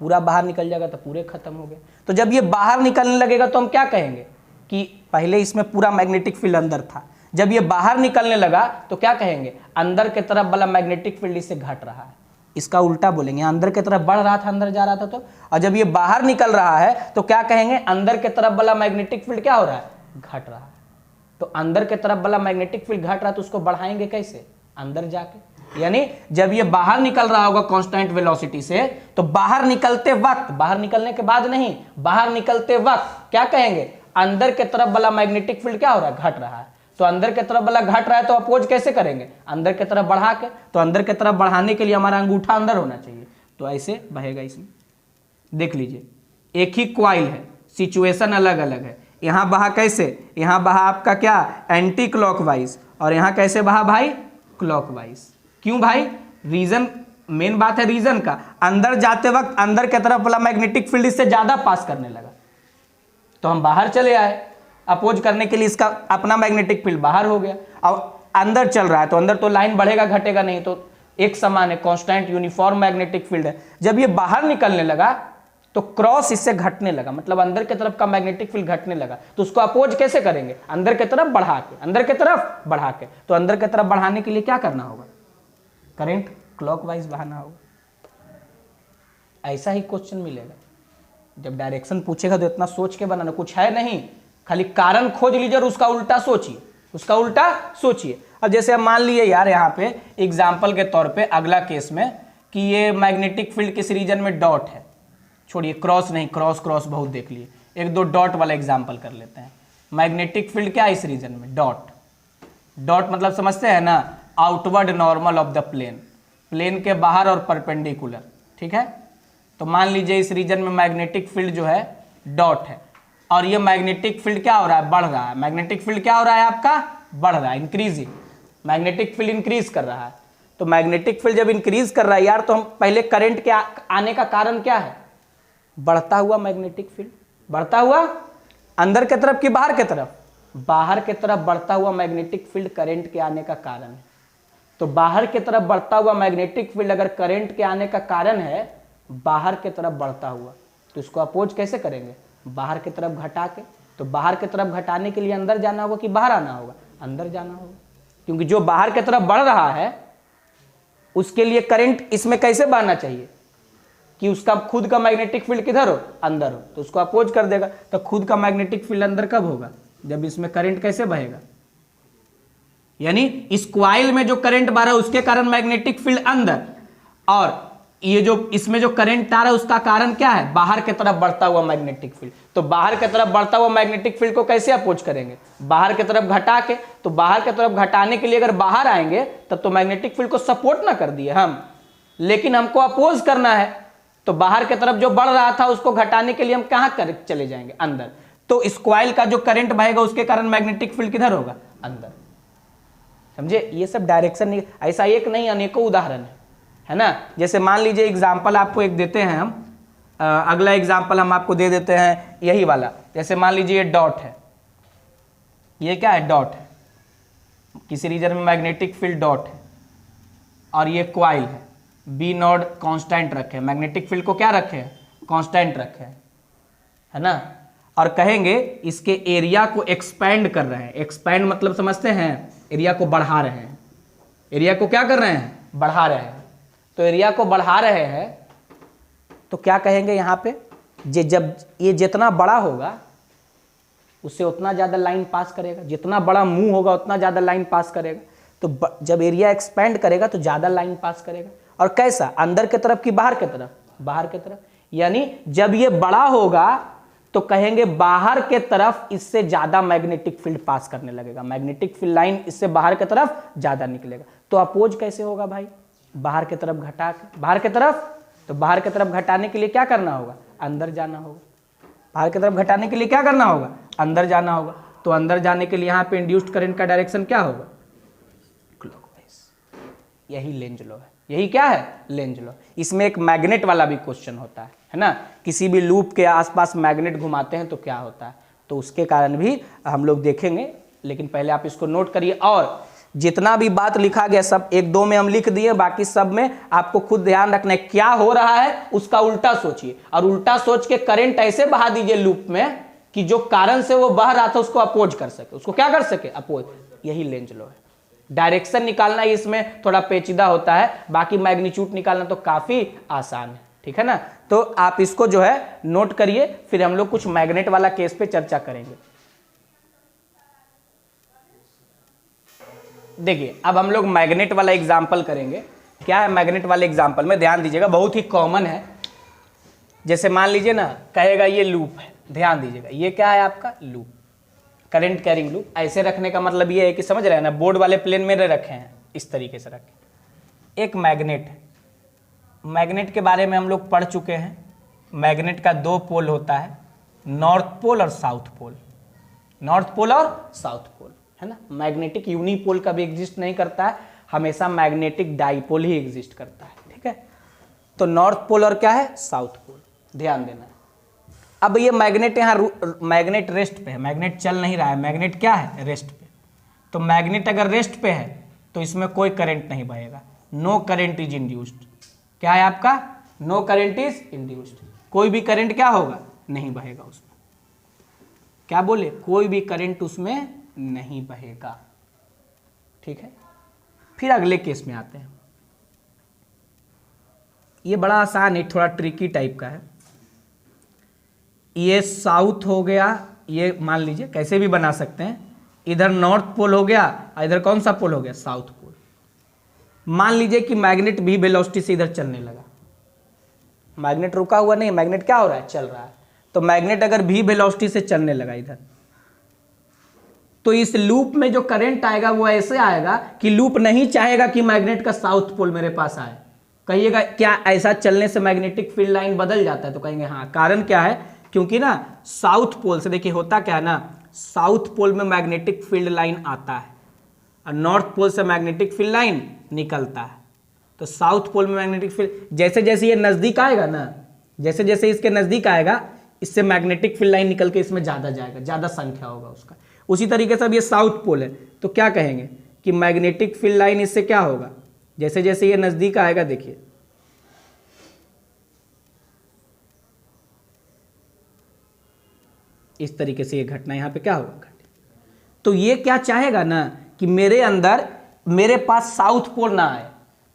पूरा बाहर निकल जाएगा तो पूरे खत्म हो गए। तो जब ये बाहर निकलने लगेगा तो हम क्या कहेंगे कि पहले इसमें पूरा मैग्नेटिक फील्ड अंदर था, जब ये बाहर निकलने लगा तो क्या कहेंगे, अंदर की तरफ वाला मैग्नेटिक फील्ड इससे घट रहा है। इसका उल्टा बोलेंगे, अंदर की तरफ बढ़ रहा था, अंदर जा रहा था, तो और जब ये बाहर निकल रहा है तो क्या कहेंगे, अंदर की तरफ वाला मैग्नेटिक फील्ड क्या हो रहा है, घट रहा है। तो अंदर की तरफ वाला मैग्नेटिक फील्ड घट रहा है तो उसको बढ़ाएंगे कैसे, अंदर जाके। यानी जब ये बाहर निकल रहा होगा कांस्टेंट वेलोसिटी से, तो बाहर निकलते वक्त, बाहर निकलने के बाद नहीं, बाहर निकलते वक्त क्या कहेंगे, अंदर की तरफ वाला मैग्नेटिक फील्ड क्या हो रहा है, घट रहा है। तो अंदर की तरफ वाला घट रहा है तो अपोज कैसे करेंगे, अंदर की तरफ बढ़ा के। तो अंदर की तरफ बढ़ाने के लिए हमारा अंगूठा अंदर होना चाहिए, तो ऐसे बहेगा। इसमें देख लीजिए, एक ही कॉइल है, सिचुएशन अलग अलग है। यहां बहा कैसे, यहां बहा आपका क्या, एंटी क्लॉकवाइज, और यहां कैसे बहा भाई, क्लॉकवाइज। क्यों भाई, रीजन, मेन बात है रीजन का, अंदर जाते वक्त अंदर की तरफ वाला मैग्नेटिक फील्ड इससे ज्यादा पास करने लगा, तो हम बाहर चले आए अपोज करने के लिए, इसका अपना मैग्नेटिक फील्ड बाहर हो गया। अब अंदर चल रहा है तो अंदर तो लाइन बढ़ेगा घटेगा नहीं, तो एक समान है, कांस्टेंट यूनिफॉर्म मैग्नेटिक फील्ड है। जब ये बाहर निकलने लगा तो क्रॉस इससे घटने लगा, मतलब अंदर की तरफ का मैग्नेटिक फील्ड घटने लगा, तो उसको अपोज कैसे करेंगे, अंदर की तरफ बढ़ा के, अंदर की तरफ बढ़ा के। तो अंदर की तरफ बढ़ाने के लिए क्या करना होगा, करंट क्लॉकवाइज बहाना होगा। ऐसा ही क्वेश्चन मिलेगा, जब डायरेक्शन पूछेगा तो इतना सोच के बनाना, कुछ है नहीं, खाली कारण खोज लीजिए और उसका उल्टा सोचिए, उसका उल्टा सोचिए। अब जैसे अब मान लिए यार यहाँ पे एग्जाम्पल के तौर पे अगला केस में कि ये मैग्नेटिक फील्ड किस रीजन में डॉट है, छोड़िए क्रॉस नहीं, क्रॉस क्रॉस बहुत देख लिए, एक दो डॉट वाला एग्जाम्पल कर लेते हैं। मैग्नेटिक फील्ड क्या है इस रीजन में, डॉट। डॉट मतलब समझते हैं ना, outward normal of the plane, plane के बाहर और परपेंडिकुलर, ठीक है। तो मान लीजिए इस रीजन में मैग्नेटिक फील्ड जो है डॉट है, और ये मैग्नेटिक फील्ड क्या हो रहा है, बढ़ रहा है। मैग्नेटिक फील्ड क्या हो रहा है आपका, बढ़ रहा है, इंक्रीजिंग। मैग्नेटिक फील्ड इंक्रीज कर रहा है। तो मैग्नेटिक फील्ड जब इंक्रीज कर रहा है यार, तो हम पहले करंट के आने का कारण क्या है, बढ़ता हुआ मैग्नेटिक फील्ड, बढ़ता हुआ अंदर की तरफ कि बाहर की तरफ, बाहर की तरफ बढ़ता हुआ मैग्नेटिक फील्ड करंट के आने का कारण है। तो बाहर की तरफ बढ़ता हुआ मैग्नेटिक फील्ड अगर करंट के आने का कारण है, बाहर की तरफ बढ़ता हुआ, तो इसको अपोज कैसे करेंगे, बाहर की तरफ घटा के। तो बाहर की तरफ घटाने के लिए अंदर जाना होगा कि बाहर आना होगा, अंदर जाना होगा, क्योंकि जो बाहर की तरफ बढ़ रहा है उसके लिए करंट इसमें कैसे बहना चाहिए कि उसका खुद का मैग्नेटिक फील्ड किधर हो, अंदर हो, तो उसको अपोज कर देगा। तो खुद का मैग्नेटिक फील्ड अंदर कब होगा, जब इसमें करंट कैसे बहेगा, यानी इस कॉइल में जो करंट बह रहा है उसके कारण मैग्नेटिक फील्ड अंदर, और ये जो इसमें जो करंट आ रहा है उसका कारण क्या है, बाहर की तरफ बढ़ता हुआ मैग्नेटिक फील्ड। तो बाहर की तरफ बढ़ता हुआ मैग्नेटिक फील्ड को कैसे अपोज करेंगे, बाहर की तरफ घटा के। तो बाहर की तरफ घटाने के लिए अगर बाहर आएंगे तब तो मैग्नेटिक फील्ड को सपोर्ट ना कर दिए हम, लेकिन हमको अपोज करना है। तो बाहर की तरफ जो बढ़ रहा था उसको घटाने के लिए हम कहां चले जाएंगे, अंदर। तो इस कॉइल का जो करंट बहेगा उसके कारण मैग्नेटिक फील्ड किधर होगा, अंदर। समझे, ये सब डायरेक्शन नहीं, ऐसा एक नहीं अनेकों उदाहरण है ना। जैसे मान लीजिए एग्जाम्पल आपको एक देते हैं हम, अगला एग्जाम्पल हम आपको दे देते हैं यही वाला। जैसे मान लीजिए ये डॉट है, ये क्या है, डॉट है, किसी रीजन में मैग्नेटिक फील्ड डॉट है, और ये कॉइल है, बी नॉट कांस्टेंट रखे, मैग्नेटिक फील्ड को क्या रखे हैं, कांस्टेंट रखे, है ना। और कहेंगे इसके एरिया को एक्सपैंड कर रहे हैं। एक्सपैंड मतलब समझते हैं, एरिया को बढ़ा रहे हैं। एरिया को क्या कर रहे हैं, बढ़ा रहे हैं। तो एरिया को बढ़ा रहे हैं तो क्या कहेंगे यहाँ पे, जब ये जितना बड़ा होगा उससे उतना ज़्यादा लाइन पास करेगा, जितना बड़ा मुंह होगा उतना ज़्यादा लाइन पास करेगा। तो जब एरिया एक्सपैंड करेगा तो ज़्यादा लाइन पास करेगा। और कैसा, अंदर की तरफ कि बाहर की तरफ, बाहर की तरफ। यानी जब ये बड़ा होगा तो कहेंगे बाहर के तरफ इससे ज्यादा मैग्नेटिक फील्ड पास करने लगेगा, मैग्नेटिक फील्ड लाइन इससे बाहर की तरफ ज्यादा निकलेगा। तो अपोज कैसे होगा भाई, बाहर की तरफ घटा के, बाहर की तरफ। तो बाहर की तरफ घटाने के लिए क्या करना होगा, अंदर जाना होगा। बाहर की तरफ घटाने के लिए क्या करना होगा, अंदर जाना होगा। तो अंदर जाने के लिए यहाँ पे इंड्यूस्ड करंट का डायरेक्शन क्या होगा, क्लॉकवाइज। यही लेंज लॉ है, यही क्या है, लेंज लॉ। इसमें एक मैग्नेट वाला भी क्वेश्चन होता है ना, किसी भी लूप के आसपास मैग्नेट घुमाते हैं तो क्या होता है, तो उसके कारण भी हम लोग देखेंगे। लेकिन पहले आप इसको नोट करिए, और जितना भी बात लिखा गया सब एक दो में हम लिख दिए, बाकी सब में आपको खुद ध्यान रखना है। क्या हो रहा है उसका उल्टा सोचिए, और उल्टा सोच के करंट ऐसे बहा दीजिए लूप में कि जो कारण से वो बह रहा था उसको अपोज कर सके, उसको क्या कर सके, अपोज। यही लेंज लॉ है। डायरेक्शन निकालना ही इसमें थोड़ा पेचीदा होता है, बाकी मैग्नीट्यूड निकालना तो काफी आसान है, ठीक है ना। तो आप इसको जो है नोट करिए, फिर हम लोग कुछ मैग्नेट वाला केस पे चर्चा करेंगे। देखिए अब हम लोग मैग्नेट वाला एग्जाम्पल करेंगे। क्या है मैग्नेट वाले एग्जाम्पल में, ध्यान दीजिएगा, बहुत ही कॉमन है। जैसे मान लीजिए ना, कहेगा ये लूप है, ध्यान दीजिएगा, ये क्या है आपका लूप, करंट कैरिंग लूप। ऐसे रखने का मतलब ये है कि समझ रहे हैं ना, बोर्ड वाले प्लेन में रखे हैं, इस तरीके से रखे। एक मैग्नेट है, मैग्नेट के बारे में हम लोग पढ़ चुके हैं। मैग्नेट का दो पोल होता है, नॉर्थ पोल और साउथ पोल, नॉर्थ पोल और साउथ पोल, है ना। मैग्नेटिक यूनिपोल का भी एग्जिस्ट नहीं करता है, हमेशा मैग्नेटिक डाइपोल ही एग्जिस्ट करता है, ठीक है। तो नॉर्थ पोल और क्या है, साउथ पोल, ध्यान देना है। अब ये मैग्नेट यहाँ मैग्नेट रेस्ट पे है, मैग्नेट चल नहीं रहा है, मैग्नेट क्या है, रेस्ट पे। तो मैग्नेट अगर रेस्ट पे है तो इसमें कोई करंट नहीं बहेगा, नो करंट इज इंड्यूस्ड। क्या है आपका, नो करंट इज इंड्यूस्ड, कोई भी करंट क्या होगा, नहीं बहेगा उसमें। क्या बोले, कोई भी करंट उसमें नहीं बहेगा, ठीक है। फिर अगले केस में आते हैं, ये बड़ा आसान है, थोड़ा ट्रिकी टाइप का है। ये साउथ हो गया, ये मान लीजिए कैसे भी बना सकते हैं, इधर नॉर्थ पोल हो गया, इधर कौन सा पोल हो गया, साउथ पोल। मान लीजिए कि मैग्नेट भी वेलोसिटी से इधर चलने लगा, मैग्नेट रुका हुआ नहीं, मैग्नेट क्या हो रहा है, चल रहा है। तो मैग्नेट अगर भी वेलोसिटी से चलने लगा इधर, तो इस लूप में जो करंट आएगा वो ऐसे आएगा कि लूप नहीं चाहेगा कि मैग्नेट का साउथ पोल मेरे पास आए। कहिएगा क्या ऐसा चलने से मैग्नेटिक फील्ड लाइन बदल जाता है, तो कहेंगे हाँ। कारण क्या है, क्योंकि ना साउथ पोल से, देखिए होता क्या है ना, साउथ पोल में मैग्नेटिक फील्ड लाइन आता है और नॉर्थ पोल से मैग्नेटिक फील्ड लाइन निकलता है। तो साउथ पोल में मैग्नेटिक फील्ड, जैसे जैसे ये नजदीक आएगा ना, जैसे जैसे इसके नजदीक आएगा, इससे मैग्नेटिक फील्ड लाइन निकल के इसमें ज्यादा जाएगा, ज्यादा संख्या होगा उसका। उसी तरीके से अब ये साउथ पोल है, तो क्या कहेंगे कि मैग्नेटिक फील्ड लाइन इससे क्या होगा, जैसे जैसे ये नजदीक आएगा, देखिए इस तरीके से ये घटना यहां पे क्या होगा, घटे। तो ये क्या चाहेगा ना कि मेरे अंदर, मेरे पास साउथ पोल ना आए,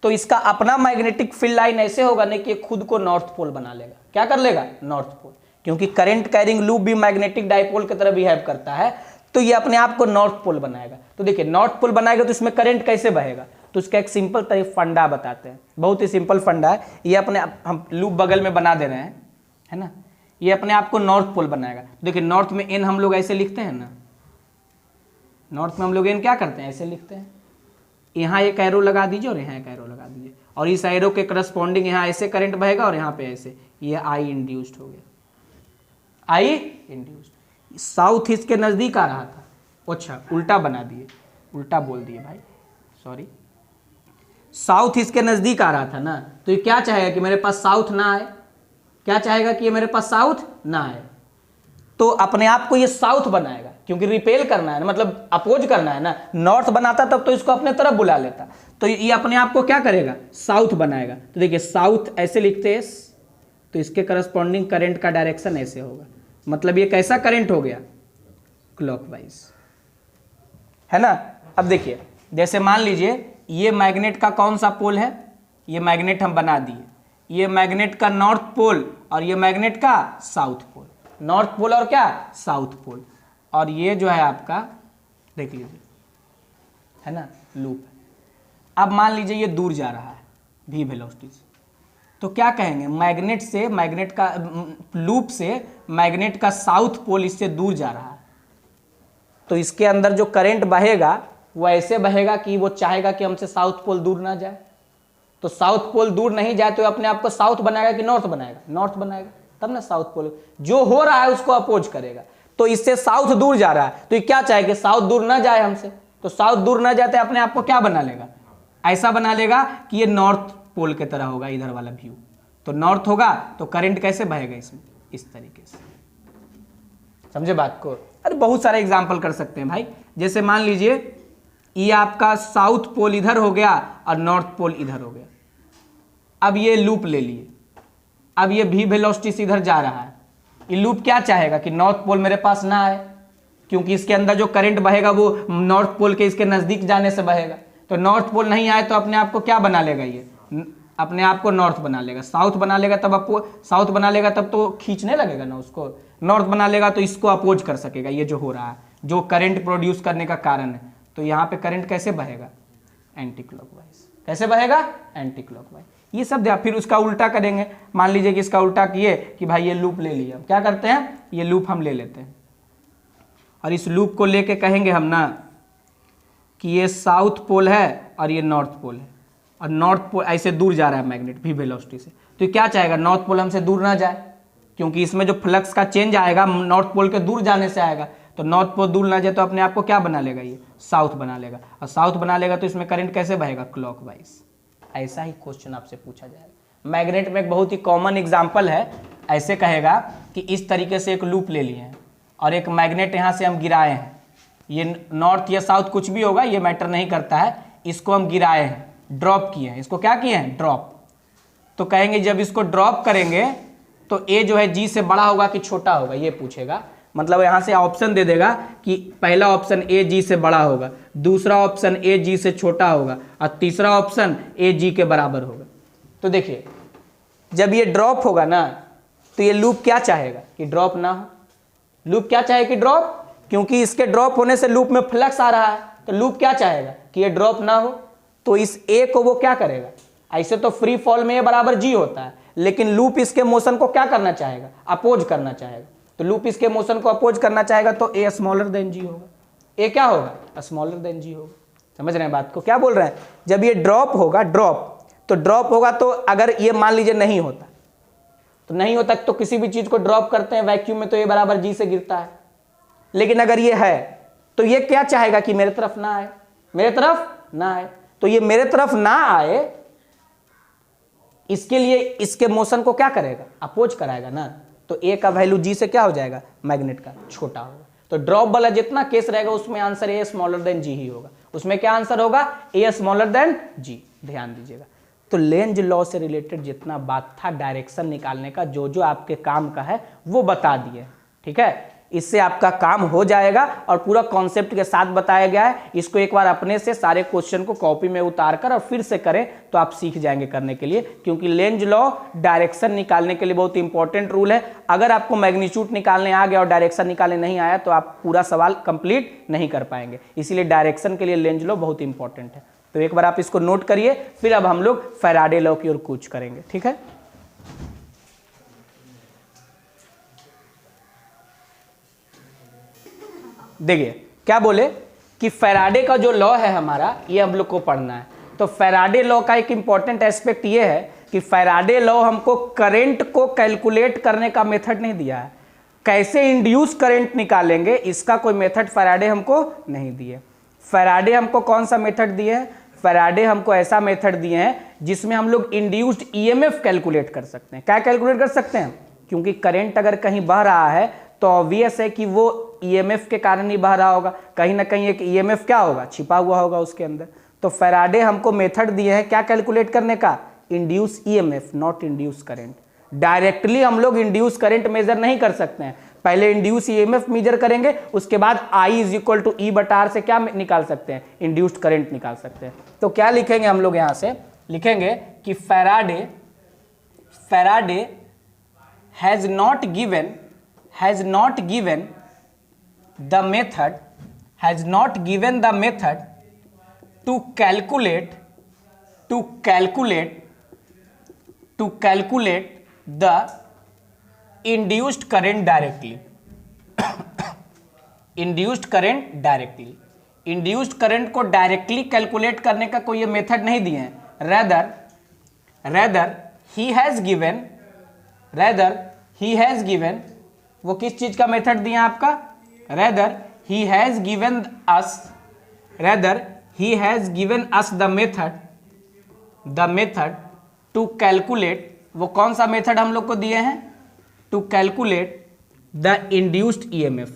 तो इसका अपना मैग्नेटिक फील्ड लाइन ऐसे होगा ना कि खुद को नॉर्थ पोल बना लेगा। क्या कर लेगा, नॉर्थ पोल, क्योंकि करंट कैरिंग लूप भी मैग्नेटिक डाइपोल की तरह बिहेव करता है, तो ये अपने आप को नॉर्थ पोल बनाएगा। तो देखिए नॉर्थ पोल बनाएगा तो इसमें करंट कैसे बहेगा, तो उसका एक सिंपल तरीका फंडा बताते हैं, बहुत ही सिंपल फंडा है। ये अपने हम लूप बगल में बना दे रहे हैं, है ना, ये अपने आप को नॉर्थ पोल बनाएगा। देखिए नॉर्थ में एन हम लोग ऐसे लिखते हैं ना, नॉर्थ में हम लोग एन क्या करते हैं, ऐसे लिखते हैं। यहाँ एक एरो लगा दीजिए और यहाँ एक एरो लगा दीजिए, और इस एरो के करस्पॉन्डिंग यहाँ ऐसे करंट बहेगा और यहाँ पे ऐसे, ये आई इंड्यूस्ड हो गया, आई इंड्यूस्ड। साउथ इसके नजदीक आ रहा था, अच्छा उल्टा बना दिए, उल्टा बोल दिए भाई, सॉरी। साउथ इसके नजदीक आ रहा था ना, तो ये क्या चाहेगा कि मेरे पास साउथ ना आए, क्या चाहेगा कि ये मेरे पास साउथ ना आए, तो अपने आप को ये साउथ बनाएगा, क्योंकि रिपेल करना है ना, मतलब अपोज करना है ना। नॉर्थ बनाता तब तो इसको अपने तरफ बुला लेता, तो ये अपने आप को क्या करेगा, साउथ बनाएगा। तो देखिए साउथ ऐसे लिखते हैं, तो इसके करस्पॉन्डिंग करंट का डायरेक्शन ऐसे होगा, मतलब ये कैसा करंट हो गया, क्लॉकवाइज, है ना। अब देखिए जैसे मान लीजिए ये मैग्नेट का कौन सा पोल है, ये मैग्नेट हम बना दिए, ये मैग्नेट का नॉर्थ पोल और ये मैग्नेट का साउथ पोल, नॉर्थ पोल और क्या, साउथ पोल। और ये जो है आपका देख लीजिए, है ना, लूप। अब मान लीजिए ये दूर जा रहा है भी वेलोसिटी से, तो क्या कहेंगे, मैग्नेट से, मैग्नेट का लूप से मैग्नेट का साउथ पोल इससे दूर जा रहा है, तो इसके अंदर जो करंट बहेगा वो ऐसे बहेगा कि वो चाहेगा कि हमसे साउथ पोल दूर ना जाए। तो साउथ पोल दूर नहीं जाए तो अपने आप को साउथ बनाएगा कि नॉर्थ बनाएगा, नॉर्थ बनाएगा, तब ना साउथ पोल जो हो रहा है उसको अपोज करेगा। तो इससे साउथ दूर जा रहा है, तो ये क्या चाहेगा, साउथ दूर ना जाए हमसे, तो साउथ दूर ना जाते अपने आप को क्या बना लेगा, ऐसा बना लेगा कि ये नॉर्थ पोल की तरह होगा इधर वाला व्यू। तो नॉर्थ होगा तो करंट कैसे बहेगा इसमें, इस तरीके से, समझे बात को। अरे बहुत सारे एग्जांपल कर सकते हैं भाई, जैसे मान लीजिए ये आपका साउथ पोल इधर हो गया और नॉर्थ पोल इधर हो गया। अब ये लूप ले लिए, अब ये भी वेलोसिटी से इधर जा रहा है, ये लूप क्या चाहेगा कि नॉर्थ पोल मेरे पास ना आए, क्योंकि इसके अंदर जो करंट बहेगा वो नॉर्थ पोल के इसके नजदीक जाने से बहेगा। तो नॉर्थ पोल नहीं आए तो अपने आप को क्या बना लेगा, ये अपने आप को नॉर्थ बना लेगा, साउथ बना लेगा, तब आपको साउथ बना लेगा तब तो खींचने लगेगा ना उसको, नॉर्थ बना लेगा तो इसको अपोज कर सकेगा, ये जो हो रहा है, जो करंट प्रोड्यूस करने का कारण है। तो यहाँ पे करंट कैसे बहेगा, एंटी क्लॉकवाइज, कैसे बहेगा, एंटी क्लॉकवाइज। ये सब फिर उसका उल्टा करेंगे, मान लीजिए कि इसका उल्टा किए कि भाई ये लूप ले लिया, क्या करते हैं, ये लूप हम ले लेते हैं और इस लूप को लेके कहेंगे हम ना कि ये साउथ पोल है और ये नॉर्थ पोल है, और नॉर्थ पोल ऐसे दूर जा रहा है मैग्नेट भी वेलोसिटी से, तो ये क्या चाहेगा, नॉर्थ पोल हमसे दूर ना जाए, क्योंकि इसमें जो फ्लक्स का चेंज आएगा नॉर्थ पोल के दूर जाने से आएगा। तो नॉर्थ पोल दूर ना जाए तो अपने आप को क्या बना लेगा, ये साउथ बना लेगा, और साउथ बना लेगा तो इसमें करंट कैसे बहेगा, क्लॉकवाइज। ऐसा ही क्वेश्चन आपसे पूछा जाएगा। मैग्नेट में एक बहुत ही कॉमन एग्जांपल है, ऐसे कहेगा कि इस तरीके से एक लूप ले लिए हैं और एक मैग्नेट यहाँ से हम गिराए हैं, ये नॉर्थ या साउथ कुछ भी होगा, ये मैटर नहीं करता है, इसको हम गिराए हैं, ड्रॉप किए हैं, इसको क्या किए हैं, ड्रॉप। तो कहेंगे जब इसको ड्रॉप करेंगे तो ए जो है जी से बड़ा होगा कि छोटा होगा, ये पूछेगा। मतलब यहाँ से ऑप्शन दे देगा कि पहला ऑप्शन ए जी से बड़ा होगा, दूसरा ऑप्शन ए जी से छोटा होगा, और तीसरा ऑप्शन ए जी के बराबर होगा। तो देखिए जब ये ड्रॉप होगा ना तो ये लूप क्या चाहेगा कि ड्रॉप ना हो, लूप क्या चाहे कि ड्रॉप, क्योंकि इसके ड्रॉप होने से लूप में फ्लक्स आ रहा है, तो लूप क्या चाहेगा कि ये ड्रॉप ना हो। तो इस ए को वो क्या करेगा, ऐसे तो फ्री फॉल में ए बराबर जी होता है, लेकिन लूप इसके मोशन को क्या करना चाहेगा, अपोज करना चाहेगा। तो लूप इसके मोशन को अपोज करना चाहेगा तो ए स्मॉलर देन जी होगा, ए क्या होगा, स्मॉलर देन जी होगा। समझ रहे हैं बात को, क्या बोल रहे हैं, जब ये ड्रॉप होगा, ड्रॉप होगा तो अगर ये मान लीजिए नहीं होता, तो नहीं होता तो किसी भी चीज को ड्रॉप करते हैं वैक्यूम में तो ए बराबर जी से गिरता है, लेकिन अगर ये है तो ये क्या चाहेगा कि मेरे तरफ ना आए, मेरे तरफ ना आए। तो ये मेरे तरफ ना आए, इसके लिए इसके मोशन को क्या करेगा, अपोज कराएगा ना। तो ए का वैल्यू जी से क्या हो जाएगा, मैग्नेट का छोटा होगा। तो ड्रॉप वाला जितना केस रहेगा उसमें आंसर ए स्मॉलर देन जी ही होगा। उसमें क्या आंसर होगा, ए स्मॉलर देन जी। ध्यान दीजिएगा। तो लेंज लॉ से रिलेटेड जितना बात था डायरेक्शन निकालने का, जो जो आपके काम का है वो बता दिए। ठीक है, इससे आपका काम हो जाएगा और पूरा कॉन्सेप्ट के साथ बताया गया है। इसको एक बार अपने से सारे क्वेश्चन को कॉपी में उतार कर और फिर से करें तो आप सीख जाएंगे करने के लिए, क्योंकि लेंज लॉ डायरेक्शन निकालने के लिए बहुत इंपॉर्टेंट रूल है। अगर आपको मैग्नीट्यूड निकालने आ गया और डायरेक्शन निकालने नहीं आया तो आप पूरा सवाल कंप्लीट नहीं कर पाएंगे। इसीलिए डायरेक्शन के लिए लेंज लॉ बहुत इंपॉर्टेंट है। तो एक बार आप इसको नोट करिए, फिर अब हम लोग फैराडे लॉ की ओर कूच करेंगे। ठीक है, देखिए क्या बोले कि फैराडे का जो लॉ है हमारा, ये हम लोग को पढ़ना है। तो फैराडे लॉ का एक इंपॉर्टेंट एस्पेक्ट ये है कि फैराडे लॉ हमको करंट को कैलकुलेट करने का मेथड नहीं दिया है, कैसे इंड्यूस करंट निकालेंगे इसका कोई मेथड फैराडे हमको नहीं दिए। फैराडे हमको कौन सा मेथड दिए हैं, फैराडे हमको ऐसा मेथड दिए हैं जिसमें हम लोग इंड्यूस्ड ईएमएफ कैलकुलेट कर सकते हैं। क्या कैलकुलेट कर सकते हैं, क्योंकि करंट अगर कहीं बह रहा है तो ऑब्वियस है कि वो ईएमएफ के कारण ही बह रहा होगा, कहीं ना कहीं एक ईएमएफ क्या होगा, छिपा हुआ होगा उसके अंदर। तो फैराडे हमको मेथड दिए हैं क्या कैलकुलेट करने का, induce EMF, not induce current. Directly हम लोग इंड्यूस करंट मेजर नहीं कर सकते हैं, पहले इंड्यूस ईएमएफ मेजर करेंगे, उसके बाद आई इज इक्वल टू ई बटा आर से क्या निकाल सकते हैं, इंड्यूस्ड करंट निकाल सकते हैं। तो क्या लिखेंगे हम लोग, यहां से लिखेंगे कि Faraday has not given the method to calculate the induced current directly induced current को डायरेक्टली कैलकुलेट करने का कोई ये मेथड नहीं दिए हैं। rather he has given वो किस चीज का मेथड दिया आपका, rather he has given us the method to calculate, वो कौन सा मेथड हम लोग को दिए हैं, to calculate the induced EMF।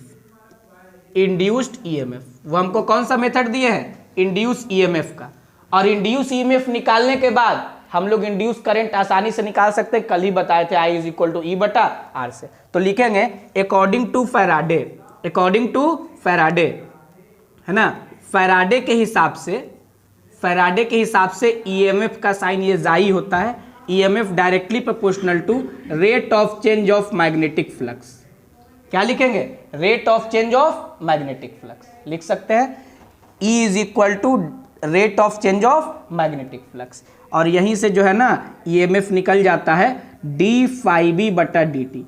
वो हमको कौन सा मेथड दिए हैं, इंड्यूस ईएमएफ का। और इंड्यूस ईएमएफ निकालने के बाद हम लोग इंड्यूस करंट आसानी से निकाल सकते हैं, कल ही बताए थे आई इज इक्वल टू ई बटा आर से। तो लिखेंगे अकॉर्डिंग टू फैराडे, है ना, फैराडे के हिसाब से ईएमएफ का साइन ये जाई होता है, EMF directly proportional to rate of change of magnetic flux. क्या लिखेंगे, rate of change of magnetic flux लिख सकते हैं, E is equal to rate of change of magnetic flux. और यहीं से जो है ना ईएमएफ निकल जाता है डी फाई बी बटा डी टी।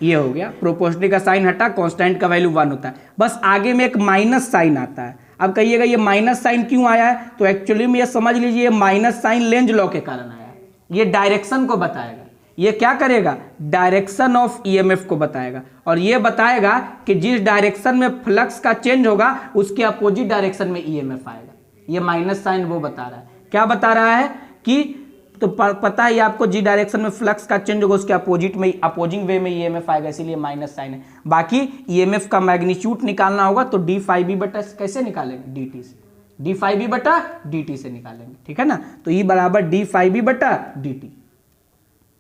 ये हो गया, प्रोपोर्शनल का साइन हटा, कांस्टेंट का वैल्यू 1 होता है, बस आगे में एक माइनस साइन आता है। अब कहिएगा ये माइनस साइन क्यों आया है, तो एक्चुअली में ये समझ लीजिए ये माइनस साइन लेंज लॉ के कारण आया है। ये डायरेक्शन को बताएगा, ये क्या करेगा, डायरेक्शन ऑफ ईएमएफ को बताएगा, और ये बताएगा कि जिस डायरेक्शन में फ्लक्स का चेंज होगा उसके अपोजिट डायरेक्शन में ईएमएफ आएगा। ये माइनस साइन वो बता रहा है, क्या बता रहा है कि तो पता है आपको जिस डायरेक्शन में फ्लक्स का चेंज होगा उसके अपोजिंग वे में ईएमएफ आएगा, इसीलिए माइनस साइन है। बाकी ईएमएफ का मैग्नीट्यूड निकालना होगा तो डी फाई बी बटा कैसे निकालेंगे, डी से, डी फाई बी बटा डी से निकालेंगे, ठीक है ना। तो ई बराबर डी फाई बी बटा डी,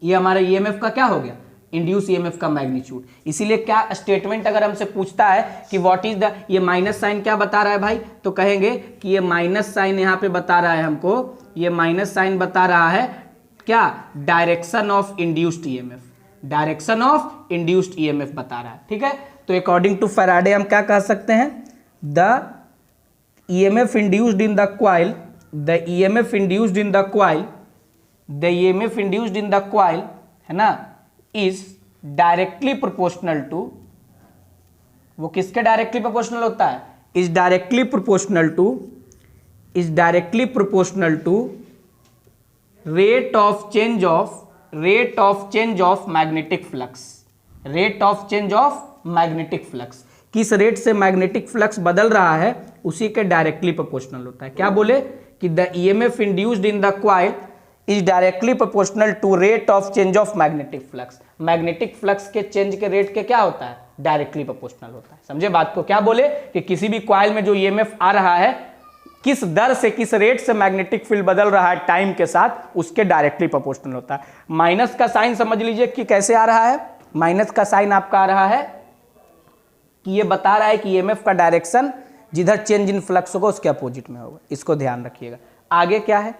ये हमारा ईएमएफ का क्या हो गया, इंड्यूस ईएमएफ का मैग्नीट्यूड। इसीलिए क्या स्टेटमेंट अगर हमसे पूछता है कि व्हाट इज द, ये माइनस साइन क्या बता रहा है भाई, तो कहेंगे कि ये माइनस साइन यहाँ पे बता रहा है हमको, ये माइनस साइन बता रहा है क्या, direction of induced EMF, direction of induced EMF बता रहा है, ठीक है। तो अकॉर्डिंग टू फैराडे हम क्या कह सकते हैं, the EMF induced in the coil the EMF induced in the coil, the EMF induced in the coil, है ना, इज डायरेक्टली प्रोपोर्शनल टू, वो किसके डायरेक्टली प्रोपोर्शनल होता है, is directly proportional to, is directly proportional to rate of change of, rate of change of magnetic flux, rate of change of magnetic flux, किस rate से magnetic flux बदल रहा है उसी के डायरेक्टली प्रोपोर्शनल होता है। क्या बोले कि the EMF induced in the coil is directly proportional to rate of change of magnetic flux, magnetic flux के चेंज के रेट के क्या होता है, डायरेक्टली प्रोपोर्शनल होता है। समझे बात को, क्या बोले कि किसी भी कॉइल में जो ईएमएफ आ रहा है किस दर से, किस रेट से मैग्नेटिक फील्ड बदल रहा है टाइम के साथ, उसके डायरेक्टली प्रोपोर्शनल होता है। माइनस का साइन समझ लीजिए कि कैसे आ रहा है, माइनस का साइन आपका आ रहा है कि ये बता रहा है कि ईएमएफ का डायरेक्शन जिधर चेंज इन फ्लक्स होगा उसके अपोजिट में होगा, इसको ध्यान रखिएगा। आगे क्या है,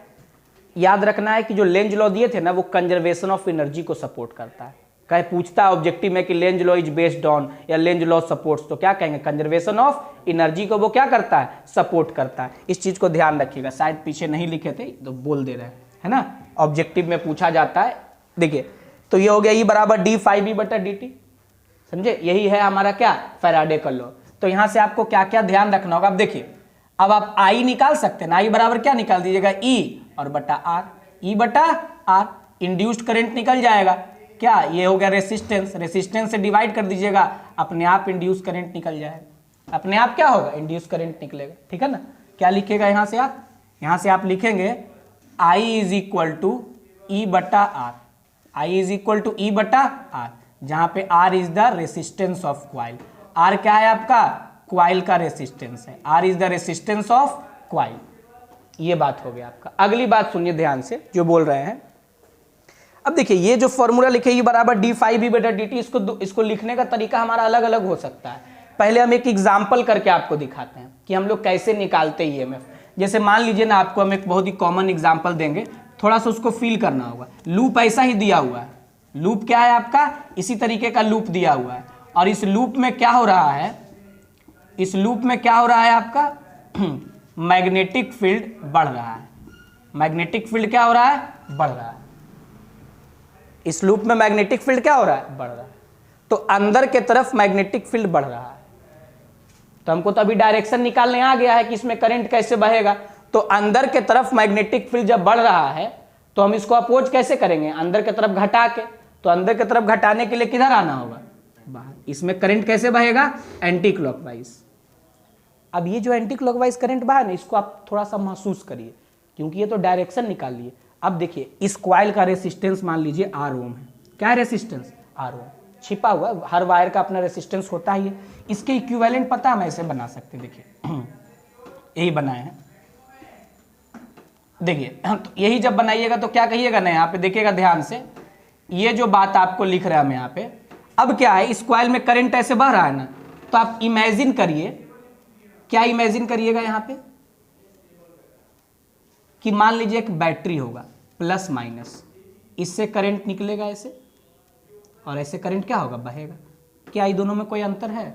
याद रखना है कि जो लेंज लॉ दिए थे ना वो कंजर्वेशन ऑफ एनर्जी को सपोर्ट करता है। कहीं पूछता है ऑब्जेक्टिव में कि Lenz law is based on या लेंज लॉ सपोर्ट्स, तो क्या कहेंगे, कंजर्वेशन ऑफ एनर्जी को वो क्या करता है, सपोर्ट करता है। इस चीज को ध्यान रखिएगा, शायद पीछे नहीं लिखे थे तो बोल दे रहे हैं, है ना, ऑब्जेक्टिव में पूछा जाता है। देखिए तो ये हो गया ई बराबर डी फाई बी बटा डी टी, समझे, यही है हमारा क्या, फैराडे का लॉ। तो यहां से आपको क्या क्या ध्यान रखना होगा। अब देखिए, अब आप आई निकाल सकते हैं ना, आई बराबर क्या निकाल दीजिएगा, ई और बटा आर, ई बटा आर, इंड्यूस्ड करंट निकल जाएगा, क्या ये हो गया रेसिस्टेंस, रेसिस्टेंस से डिवाइड कर दीजिएगा, अपने आप इंड्यूस करंट निकल जाएगा, अपने आप क्या होगा, इंड्यूस करंट निकलेगा, ठीक है ना। क्या लिखेगा यहां से आप, यहां से आप लिखेंगे I is equal to E बटा R, I is equal to E बटा आर, जहां पे R is the resistance of coil, R क्या है आपका, क्वाइल का रेसिस्टेंस है, R is the resistance of coil. ये बात हो गया आपका। अगली बात सुनिए ध्यान से जो बोल रहे हैं। अब देखिए ये जो फॉर्मूला लिखे ई बराबर डी फाइव बी बटा डी टी, इसको लिखने का तरीका हमारा अलग अलग हो सकता है। पहले हम एक एग्जाम्पल करके आपको दिखाते हैं कि हम लोग कैसे निकालते हैं ईएमएफ। जैसे मान लीजिए ना, आपको हम एक बहुत ही कॉमन एग्जाम्पल देंगे, थोड़ा सा उसको फील करना होगा। लूप ऐसा ही दिया हुआ है, लूप क्या है आपका, इसी तरीके का लूप दिया हुआ है, और इस लूप में क्या हो रहा है, इस लूप में क्या हो रहा है आपका, मैग्नेटिक फील्ड बढ़ रहा है, मैग्नेटिक फील्ड क्या हो रहा है, बढ़ रहा है, इस लूप में मैग्नेटिक फील्ड क्या हो रहा है, बढ़ रहा है। तो अंदर के तरफ मैग्नेटिक फील्ड बढ़ रहा है, तो हमको तो अभी डायरेक्शन निकालने आ गया है कि इसमें करंट कैसे बहेगा। तो अंदर के तरफ मैग्नेटिक फील्ड जब बढ़ रहा है तो हम इसको अपोज कैसे करेंगे, अंदर के तरफ घटा के। तो अंदर के तरफ घटाने के लिए किधर आना होगा, बाहर। इसमें करंट कैसे बहेगा, एंटी क्लॉकवाइज। अब ये जो एंटी क्लॉकवाइज करंट बहा ना, इसको आप थोड़ा सा महसूस करिए, क्योंकि ये तो डायरेक्शन निकाल लिए। अब देखिए इस कॉइल का रेसिस्टेंस मान लीजिए आर ओम है, क्या है रेसिस्टेंस, आर ओम, छिपा हुआ, हर वायर का अपना रेसिस्टेंस होता ही है। इसके इक्विवेलेंट पता हम ऐसे बना सकते हैं, देखिए यही बनाए हैं, देखिए तो यही जब बनाइएगा तो क्या कहिएगा ना, यहाँ पे देखिएगा ध्यान से, ये जो बात आपको लिख रहे हैं हम यहाँ पे। अब क्या है, इस कॉइल में करंट ऐसे बह रहा है ना, तो आप इमेजिन करिए, क्या इमेजिन करिएगा यहाँ पे कि मान लीजिए एक बैटरी होगा प्लस माइनस, इससे करंट निकलेगा ऐसे, और ऐसे करंट क्या होगा, बहेगा। क्या ये दोनों में कोई अंतर है?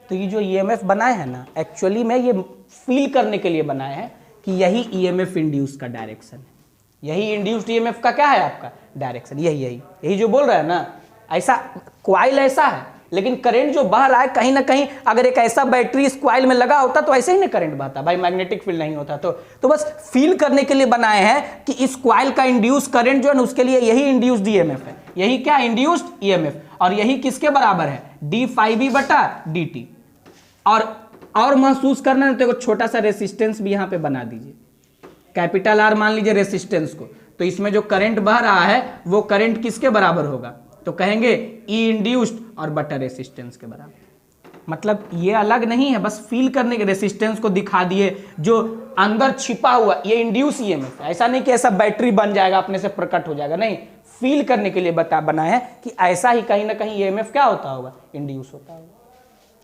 तो ये जो ईएमएफ बनाए हैं ना, एक्चुअली में ये फील करने के लिए बनाए हैं कि यही ईएमएफ इंड्यूस का डायरेक्शन है, यही इंड्यूस्ड ईएमएफ का क्या है आपका डायरेक्शन, यही जो बोल रहा है ना। ऐसा कॉइल ऐसा है, लेकिन करंट जो बह रहा है कहीं ना कहीं, अगर एक ऐसा बैटरी इस कॉइल में लगा होता तो ऐसे ही ना करंट बहता भाई, मैग्नेटिक फील्ड नहीं होता। तो बस फील करने के लिए बनाए हैं कि इस कॉइल का इंड्यूस करंट जो है ना, उसके लिए यही इंड्यूस्ड ईएमएफ है, यही क्या इंड्यूस्ड ईएमएफ, और यही किसके बराबर है, डी फाइव बी बटा डी टी। और महसूस करना है तो एक छोटा सा रेसिस्टेंस भी यहां पे बना दीजिए, कैपिटल आर मान लीजिए रेसिस्टेंस को। तो इसमें जो करंट बह रहा है वो करंट किसके बराबर होगा, तो कहेंगे ई इंड्यूस्ड और बटा रेसिस्टेंस के बराबर। मतलब ये अलग नहीं है, बस फील करने के रेसिस्टेंस को दिखा दिए जो अंदर छिपा हुआ, ये इंड्यूस ईएमएफ है। ऐसा नहीं कि ऐसा बैटरी बन जाएगा अपने से प्रकट हो जाएगा, नहीं, फील करने के लिए बना है कि ऐसा ही कहीं ना कहीं ईएमएफ क्या होता होगा, इंड्यूस होता होगा,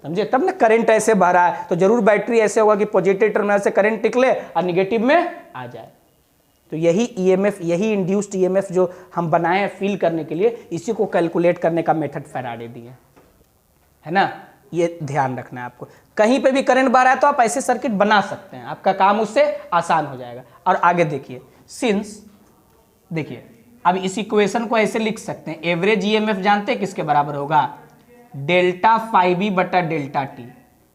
समझे। तब ना करंट ऐसे बह रहा है तो जरूर बैटरी ऐसे होगा कि पॉजिटिव टर्मिनल से करंट निकले और निगेटिव में आ जाए। तो यही ईएमएफ, यही इंड्यूस्ड ईएमएफ जो हम बनाए हैं फील करने के लिए, इसी को कैलकुलेट करने का मेथड फैराडे दिए, है ना। ये ध्यान रखना है आपको। कहीं पे भी करंट बह रहा है तो आप ऐसे सर्किट बना सकते हैं, आपका काम उससे आसान हो जाएगा। और आगे देखिए, सिंस देखिए अब इस इक्वेशन को ऐसे लिख सकते हैं, एवरेज ईएमएफ जानते हैं किसके बराबर होगा, डेल्टा फाई बी बटा delta T,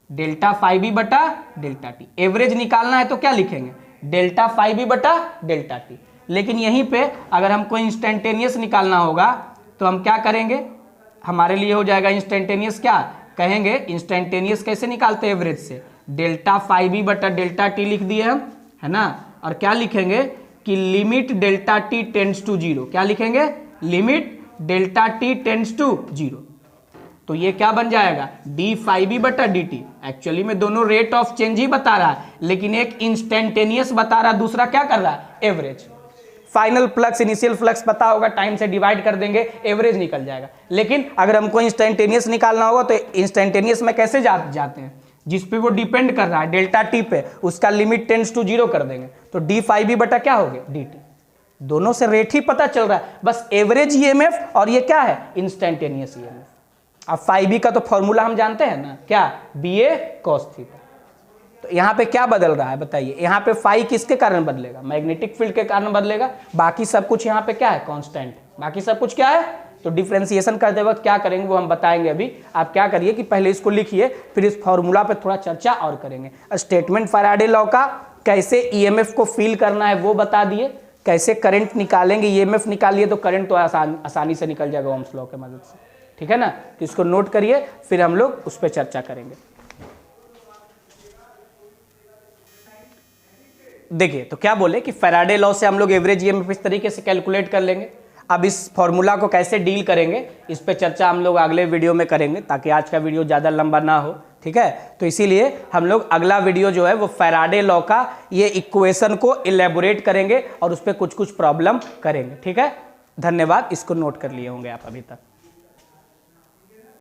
delta phi B बटा डेल्टा टी। एवरेज निकालना है तो क्या लिखेंगे, डेल्टा फाई बी बटा डेल्टा टी। लेकिन यहीं पे अगर हमको इंस्टेंटेनियस निकालना होगा तो हम क्या करेंगे, हमारे लिए हो जाएगा इंस्टेंटेनियस, क्या कहेंगे इंस्टेंटेनियस कैसे निकालते हैं एवरेज से, डेल्टा फाई बी बटा डेल्टा टी लिख दिए हम, है ना। और क्या लिखेंगे कि limit delta T tends to zero, क्या लिखेंगे, limit delta T tends to zero. तो ये क्या बन जाएगा, डी फाई बी बटा डी टी। एक्चुअली में दोनों रेट ऑफ चेंज ही बता रहा है, लेकिन एक इंस्टेंटेनियस बता रहा है, दूसरा क्या कर रहा है, average. Final flux initial flux पता होगा, टाइम से डिवाइड कर देंगे, एवरेज निकल जाएगा। लेकिन अगर हमको इंस्टेंटेनियस निकालना होगा तो इंस्टेंटेनियस में कैसे जाते हैं, जिस पे वो डिपेंड कर रहा है डेल्टा टी पे, उसका लिमिट टेंड्स टू जीरो कर देंगे, तो डी फाई बी बटा क्या हो गया, डी टी। दोनों से रेट ही पता चल रहा है, बस एवरेज ईएमएफ और ये क्या है, इंस्टेंटेनियस ईएमएफ। अब फाई बी का तो फॉर्मूला हम जानते हैं ना, क्या, बी ए कॉस थीटा। तो यहाँ पे क्या बदल रहा है बताइए, यहाँ पे फाई किसके कारण बदलेगा, मैग्नेटिक फील्ड के कारण बदलेगा, बाकी सब कुछ यहाँ पे क्या है, कांस्टेंट, बाकी सब कुछ क्या है। तो डिफरेंशिएशन करते वक्त क्या करेंगे वो हम बताएंगे अभी। आप क्या करिए कि पहले इसको लिखिए, फिर इस फॉर्मूला पे थोड़ा चर्चा और करेंगे। स्टेटमेंट फैराडे लॉ का, कैसे ईएमएफ को फील करना है वो बता दिए, कैसे करंट निकालेंगे, ईएमएफ निकालिए तो करंट तो आसानी से निकल जाएगा ओम्स लॉ के मदद से, ठीक है ना। तो इसको नोट करिए, फिर हम लोग उस पर चर्चा करेंगे। देखिए तो क्या बोले कि फैराडे लॉ से हम लोग एवरेज ईएमएफ इस तरीके से कैलकुलेट कर लेंगे। अब इस फॉर्मूला को कैसे डील करेंगे इस पे चर्चा हम लोग अगले वीडियो में करेंगे, ताकि आज का वीडियो ज़्यादा लंबा ना हो, ठीक है। तो इसीलिए हम लोग अगला वीडियो जो है वो फैराडे लॉ का ये इक्वेशन को इलेबोरेट करेंगे और उस पर कुछ प्रॉब्लम करेंगे, ठीक है। धन्यवाद, इसको नोट कर लिए होंगे आप अभी तक।